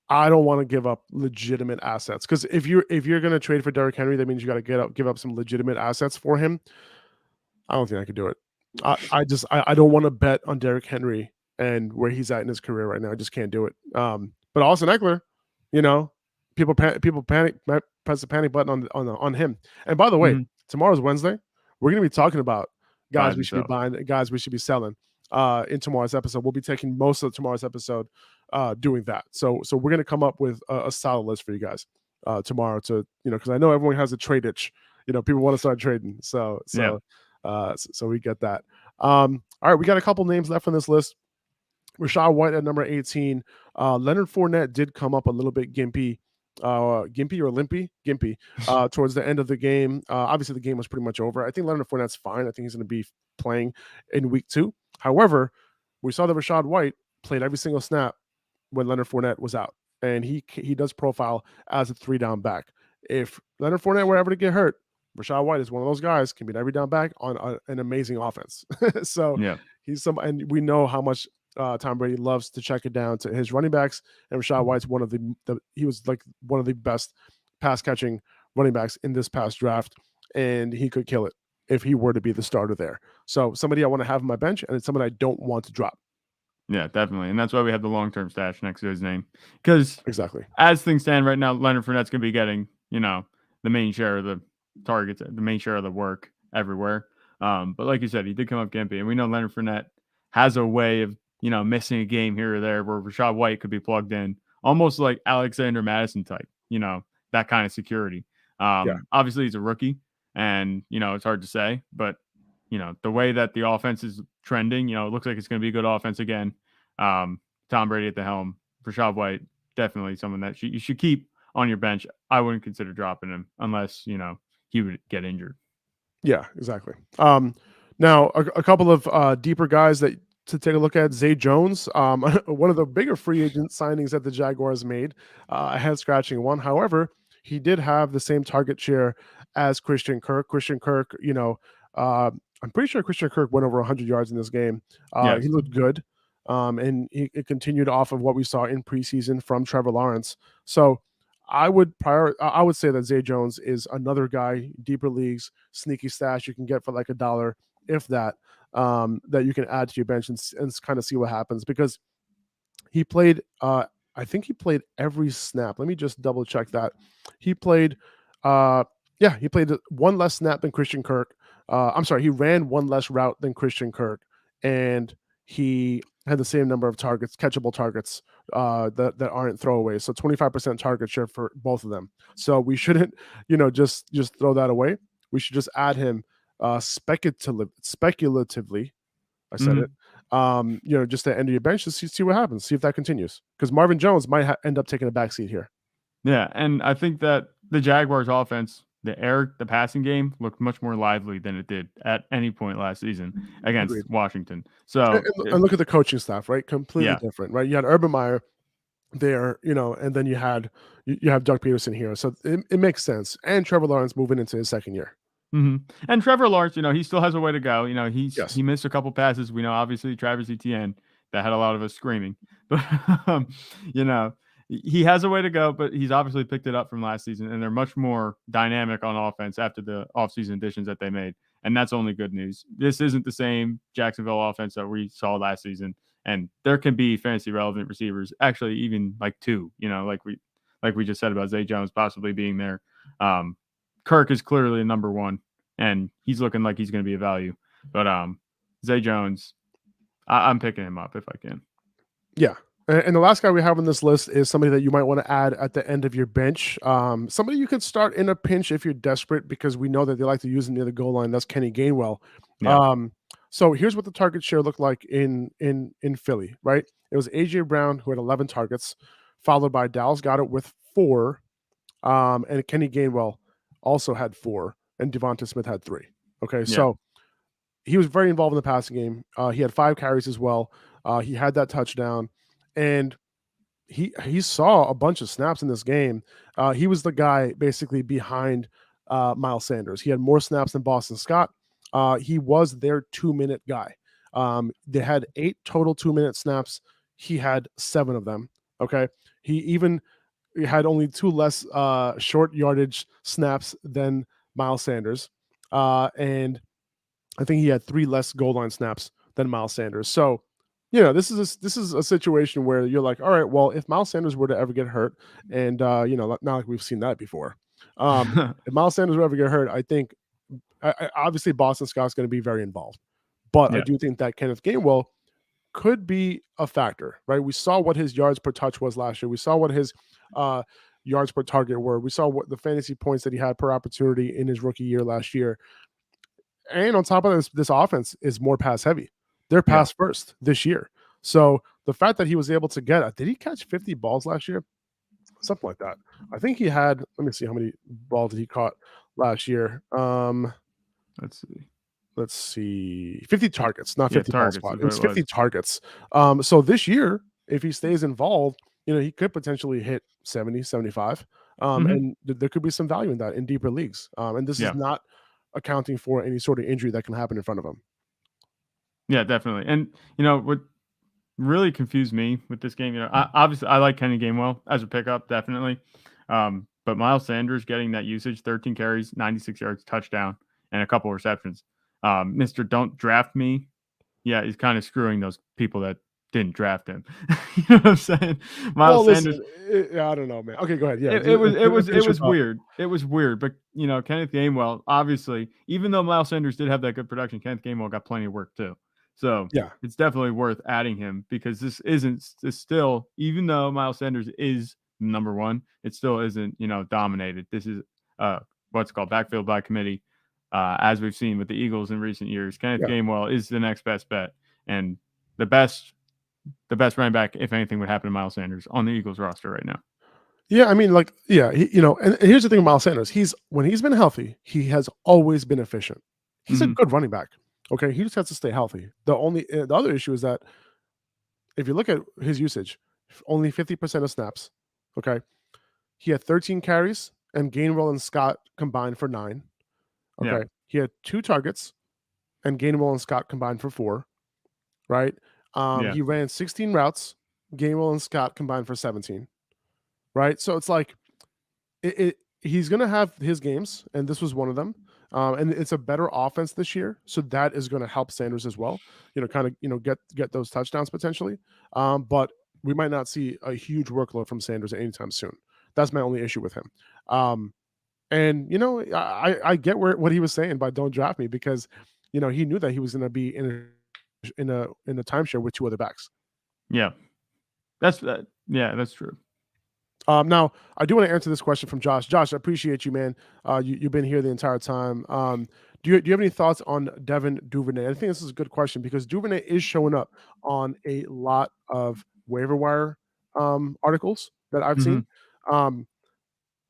I don't want to give up legitimate assets, because if you're going to trade for Derrick Henry, that means you got to give up some legitimate assets for him. I don't think I could do it. I don't want to bet on Derrick Henry and where he's at in his career right now. I just can't do it. But Austin Eckler, people panic, press the panic button on him. And by the way, tomorrow's Wednesday. We're going to be talking about guys we should be buying, guys we should be selling in tomorrow's episode. We'll be taking most of tomorrow's episode doing that. So we're going to come up with a solid list for you guys tomorrow to, because I know everyone has a trade itch. People want to start trading. So we get that. All right, we got a couple names left on this list. Rachaad White at number 18. Leonard Fournette did come up a little bit gimpy towards the end of the game. Obviously, the game was pretty much over. I think Leonard Fournette's fine. I think he's going to be playing in week 2. However, we saw that Rachaad White played every single snap when Leonard Fournette was out, and he does profile as a 3-down back. If Leonard Fournette were ever to get hurt, Rachaad White is one of those guys, can be an every down back on an amazing offense. So he's and we know how much Tom Brady loves to check it down to his running backs, and Rachaad White's one of he was like one of the best pass catching running backs in this past draft, and he could kill it if he were to be the starter there. So somebody I want to have on my bench, and it's somebody I don't want to drop. Yeah, definitely. And that's why we have the long-term stash next to his name. Because exactly, as things stand right now, Leonard Fournette's going to be getting, the main share of the targets, the main share of the work everywhere. But like you said, he did come up gimpy. And we know Leonard Fournette has a way of, missing a game here or there where Rachaad White could be plugged in. Almost like Alexander Madison type, that kind of security. Obviously, he's a rookie. And, it's hard to say. But, the way that the offense is trending, it looks like it's going to be a good offense again. Tom Brady at the helm. Rachaad White, definitely someone that you should keep on your bench. I wouldn't consider dropping him unless, he would get injured. Yeah, exactly. Now, a couple of deeper guys that to take a look at. Zay Jones, one of the bigger free agent signings that the Jaguars made, a head-scratching one. However, he did have the same target share as Christian Kirk. Christian Kirk, I'm pretty sure Christian Kirk went over 100 yards in this game. He looked good, and it continued off of what we saw in preseason from Trevor Lawrence. So I would say that Zay Jones is another guy, deeper leagues, sneaky stash you can get for like $1, if that, that you can add to your bench and kind of see what happens, because he played, I think he played every snap. Let me just double check that. He played, he played one less snap than Christian Kirk. I'm sorry, he ran one less route than Christian Kirk, and he had the same number of targets, catchable targets, that aren't throwaways. So 25% target share for both of them. So we shouldn't, just throw that away. We should just add him speculatively. I said it. Just to end of your bench to see what happens. See if that continues, because Marvin Jones might end up taking a backseat here. Yeah, and I think that the Jaguars' offense, the passing game looked much more lively than it did at any point last season against Washington. So and look at the coaching staff, right? Completely different, right? You had Urban Meyer there, and then you have Doug Peterson here. So it makes sense. And Trevor Lawrence moving into his second year. And Trevor Lawrence, he still has a way to go. He missed a couple passes. We know, obviously, Travis Etienne, that had a lot of us screaming. But, he has a way to go, but he's obviously picked it up from last season, and they're much more dynamic on offense after the offseason additions that they made. And that's only good news. This isn't the same Jacksonville offense that we saw last season. And there can be fantasy relevant receivers, actually even like 2, like we just said about Zay Jones possibly being there. Kirk is clearly a number 1, and he's looking like he's going to be a value. But Zay Jones, I'm picking him up if I can. Yeah. And the last guy we have on this list is somebody that you might want to add at the end of your bench. Somebody you could start in a pinch if you're desperate, because we know that they like to use him near the goal line. That's Kenny Gainwell. Yeah. So here's what the target share looked like in Philly, right? It was A.J. Brown, who had 11 targets, followed by Dallas Goedert with 4, and Kenny Gainwell also had 4, and Devonta Smith had 3. Okay, so he was very involved in the passing game. He had 5 carries as well. He had that touchdown, and he saw a bunch of snaps in this game. He was the guy basically behind Miles Sanders. He had more snaps than Boston Scott. He was their 2-minute guy. They had 8 total 2-minute snaps. He had 7 of them. Okay. He even had only 2 less short yardage snaps than Miles Sanders. And I think he had 3 less goal line snaps than Miles Sanders. So, this is a situation where you're like, all right, well, if Miles Sanders were to ever get hurt, and not like we've seen that before, if Miles Sanders were ever get hurt, I think obviously Boston Scott's going to be very involved, but I Yeah. do think that Kenneth Gainwell could be a factor, right? We saw what his yards per touch was last year. We saw what his yards per target were. We saw what the fantasy points that he had per opportunity in his rookie year last year. And on top of this offense is more pass heavy. They're Yeah. pass first this year. So the fact that he was able to get, did he catch 50 balls last year? Something like that. I think he had, let me see how many balls he caught last year. Let's see. 50 targets, not 50 balls. It was 50 targets. So this year, if he stays involved, he could potentially hit 70, 75. And there could be some value in that in deeper leagues. And this is not accounting for any sort of injury that can happen in front of him. Yeah, definitely. And what really confused me with this game, obviously I like Kenny Gainwell as a pickup, definitely. But Miles Sanders getting that usage, 13 carries, 96 yards, touchdown, and a couple receptions. Mr. Don't Draft Me. Yeah, he's kind of screwing those people that didn't draft him. You know what I'm saying? Miles Sanders. I don't know, man. Okay, go ahead. Yeah, it was weird. It was weird, but Kenneth Gainwell, obviously, even though Miles Sanders did have that good production, Kenneth Gainwell got plenty of work too. So yeah, it's definitely worth adding him because this still, even though Miles Sanders is number one, it still isn't dominated. This is what's called backfield by committee. As we've seen with the Eagles in recent years, Kenneth Gainwell is the next best bet and the best running back, if anything would happen to Miles Sanders on the Eagles roster right now. Yeah, I mean, and here's the thing with Miles Sanders. When he's been healthy, he has always been efficient. He's a good running back. Okay, he just has to stay healthy. The other issue is that if you look at his usage, only 50% of snaps. Okay, he had 13 carries, and Gainwell and Scott combined for 9. Okay, he had 2 targets, and Gainwell and Scott combined for 4. Right. He ran 16 routes. Gainwell and Scott combined for 17. Right. So it's like he's going to have his games, and this was one of them. And it's a better offense this year, so that is going to help Sanders as well. Get those touchdowns potentially. But we might not see a huge workload from Sanders anytime soon. That's my only issue with him. And I get what he was saying by don't draft me because he knew that he was going to be in a timeshare with 2 other backs. Yeah, that's true. Now I do want to answer this question from Josh. Josh, I appreciate you, man. You've been here the entire time. Do you have any thoughts on Devin Duvernay? I think this is a good question because Duvernay is showing up on a lot of waiver wire articles that I've seen.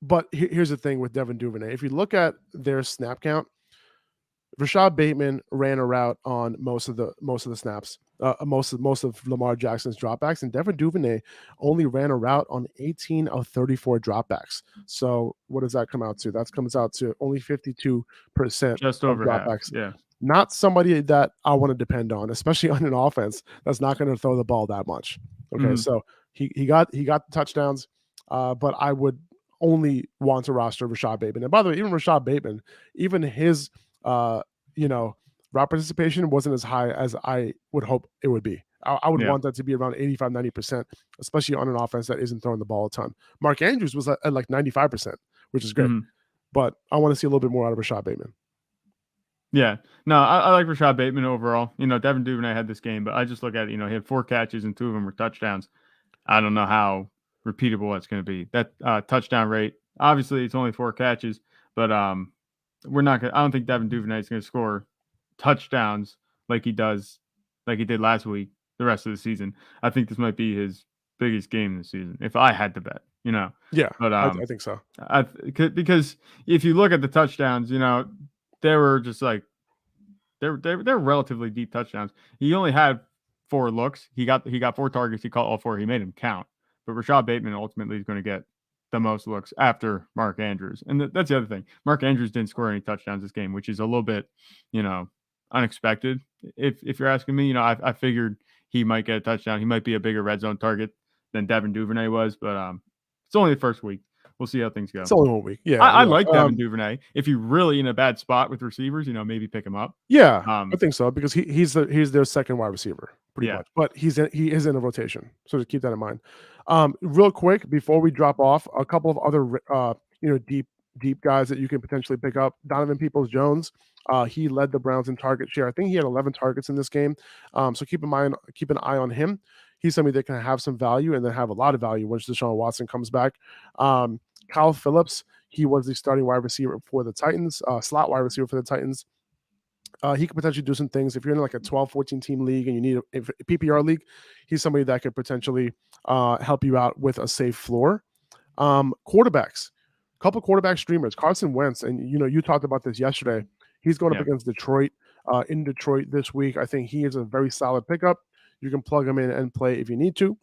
But here's the thing with Devin Duvernay. If you look at their snap count, Rashad Bateman ran a route on most of the snaps, most of Lamar Jackson's dropbacks, and Devin Duvernay only ran a route on 18 of 34 dropbacks. So what does that come out to? That comes out to only 52%, just over dropbacks. Half. Yeah, not somebody that I want to depend on, especially on an offense that's not going to throw the ball that much. Okay, so he got the touchdowns, but I would only want to roster Rashad Bateman. And by the way, even Rashad Bateman, even his route participation wasn't as high as I would hope it would be. I would want that to be around 85, 90%, especially on an offense that isn't throwing the ball a ton. Mark Andrews was at like 95%, which is great. But I want to see a little bit more out of Rashad Bateman. Yeah. No, I like Rashad Bateman overall. Devin Duvernay had this game, but I just look at it, he had 4 catches and 2 of them were touchdowns. I don't know how repeatable that's going to be. That touchdown rate, obviously it's only 4 catches, but we're not going to, I don't think Devin Duvernay is going to score touchdowns like he did last week, the rest of the season. I think this might be his biggest game this season, if I had to bet, Yeah, but I think so. Because if you look at the touchdowns, they were just like they're relatively deep touchdowns. He only had 4 looks. He got 4 targets. He caught all 4. He made them count. But Rashad Bateman ultimately is going to get the most looks after Mark Andrews. And that's the other thing. Mark Andrews didn't score any touchdowns this game, which is a little bit, unexpected. If you're asking me, I figured he might get a touchdown. He might be a bigger red zone target than Devin Duvernay was, but it's only the first week. We'll see how things go. It's only 1 week. Yeah. I like Devin Duvernay. If you're really in a bad spot with receivers, maybe pick him up. Yeah, I think so, because he's their second wide receiver, pretty much. But he is in a rotation, so just keep that in mind. Real quick before we drop off, a couple of other deep guys that you can potentially pick up. Donovan Peoples-Jones, he led the Browns in target share. I think he had 11 targets in this game. So keep an eye on him. He's somebody that can have some value and then have a lot of value once Deshaun Watson comes back. Kyle Phillips, he was the starting wide receiver for the Titans, slot wide receiver for the Titans. He could potentially do some things. If you're in like a 12-14 team league and you need a PPR league, he's somebody that could potentially help you out with a safe floor. Quarterbacks, a couple quarterback streamers, Carson Wentz, and you talked about this yesterday. He's going up against Detroit in Detroit this week. I think he is a very solid pickup. You can plug him in and play if you need to.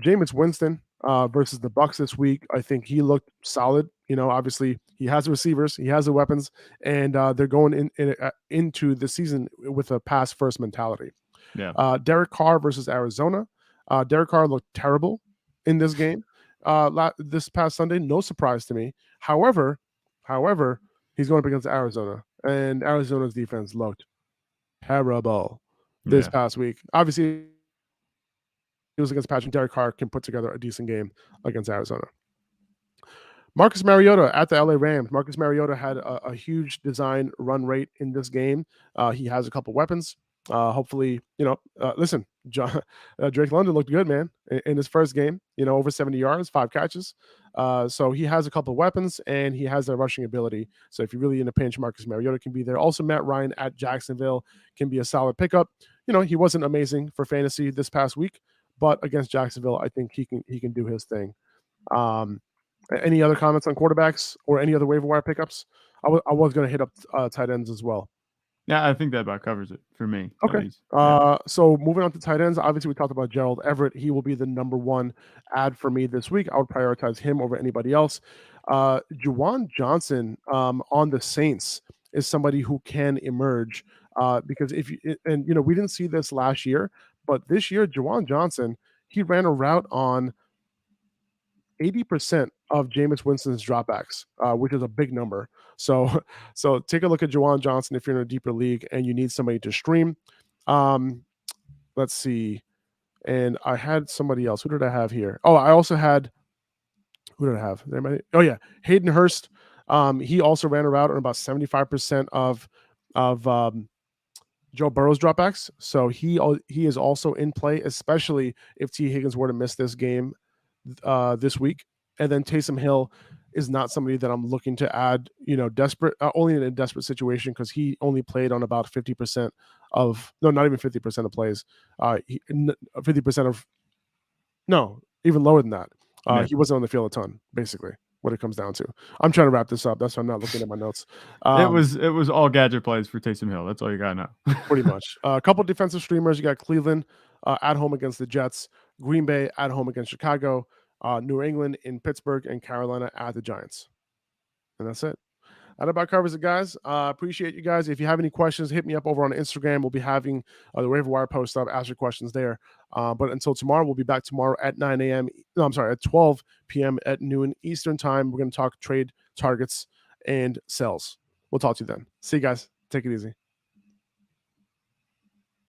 Jameis Winston versus the Bucs this week. I think he looked solid. Obviously he has the receivers, he has the weapons, and they're going into the season with a pass first mentality. Yeah. Derek Carr versus Arizona. Derek Carr looked terrible in this game this past Sunday. No surprise to me. However, he's going up against Arizona, and Arizona's defense looked terrible this past week. Obviously, it was against Patrick. Derek Carr can put together a decent game against Arizona. Marcus Mariota at the LA Rams. Marcus Mariota had a huge design run rate in this game. He has a couple weapons. Hopefully, listen, Drake London looked good, man, in his first game, over 70 yards, 5 catches. So he has a couple of weapons and he has the rushing ability. So if you're really in a pinch, Marcus Mariota can be there. Also, Matt Ryan at Jacksonville can be a solid pickup. He wasn't amazing for fantasy this past week, but against Jacksonville, I think he can do his thing. Any other comments on quarterbacks or any other waiver wire pickups? I was going to hit up tight ends as well. Yeah, I think that about covers it for me. Okay. So moving on to tight ends, obviously we talked about Gerald Everett. He will be the number 1 ad for me this week. I would prioritize him over anybody else. Juwan Johnson on the Saints is somebody who can emerge because we didn't see this last year, but this year Juwan Johnson, he ran a route on 80% of Jameis Winston's dropbacks, which is a big number. So take a look at Juwan Johnson if you're in a deeper league and you need somebody to stream. Let's see. And I had somebody else. Who did I have here? Oh, I also had – who did I have? Oh, yeah. Hayden Hurst. He also ran a route on about 75% of Joe Burrow's dropbacks. So he is also in play, especially if T. Higgins were to miss this game this week. And then Taysom Hill is not somebody that I'm looking to add, desperate, only in a desperate situation, because he only played on about 50% of, no, not even 50% of plays. 50% of, no, even lower than that. He wasn't on the field a ton, basically, what it comes down to. I'm trying to wrap this up. That's why I'm not looking at my notes. It was all gadget plays for Taysom Hill. That's all you got to know. Pretty much. A couple defensive streamers. You got Cleveland at home against the Jets, Green Bay at home against Chicago, New England in Pittsburgh, and Carolina at the Giants. And that's it. That about covers it, guys. Appreciate you guys. If you have any questions, hit me up over on Instagram. We'll be having the waiver wire post up. Ask your questions there. But until tomorrow, we'll be back tomorrow at 9 a.m. No, I'm sorry, at 12 p.m. at noon Eastern time. We're going to talk trade targets and sells. We'll talk to you then. See you guys. Take it easy.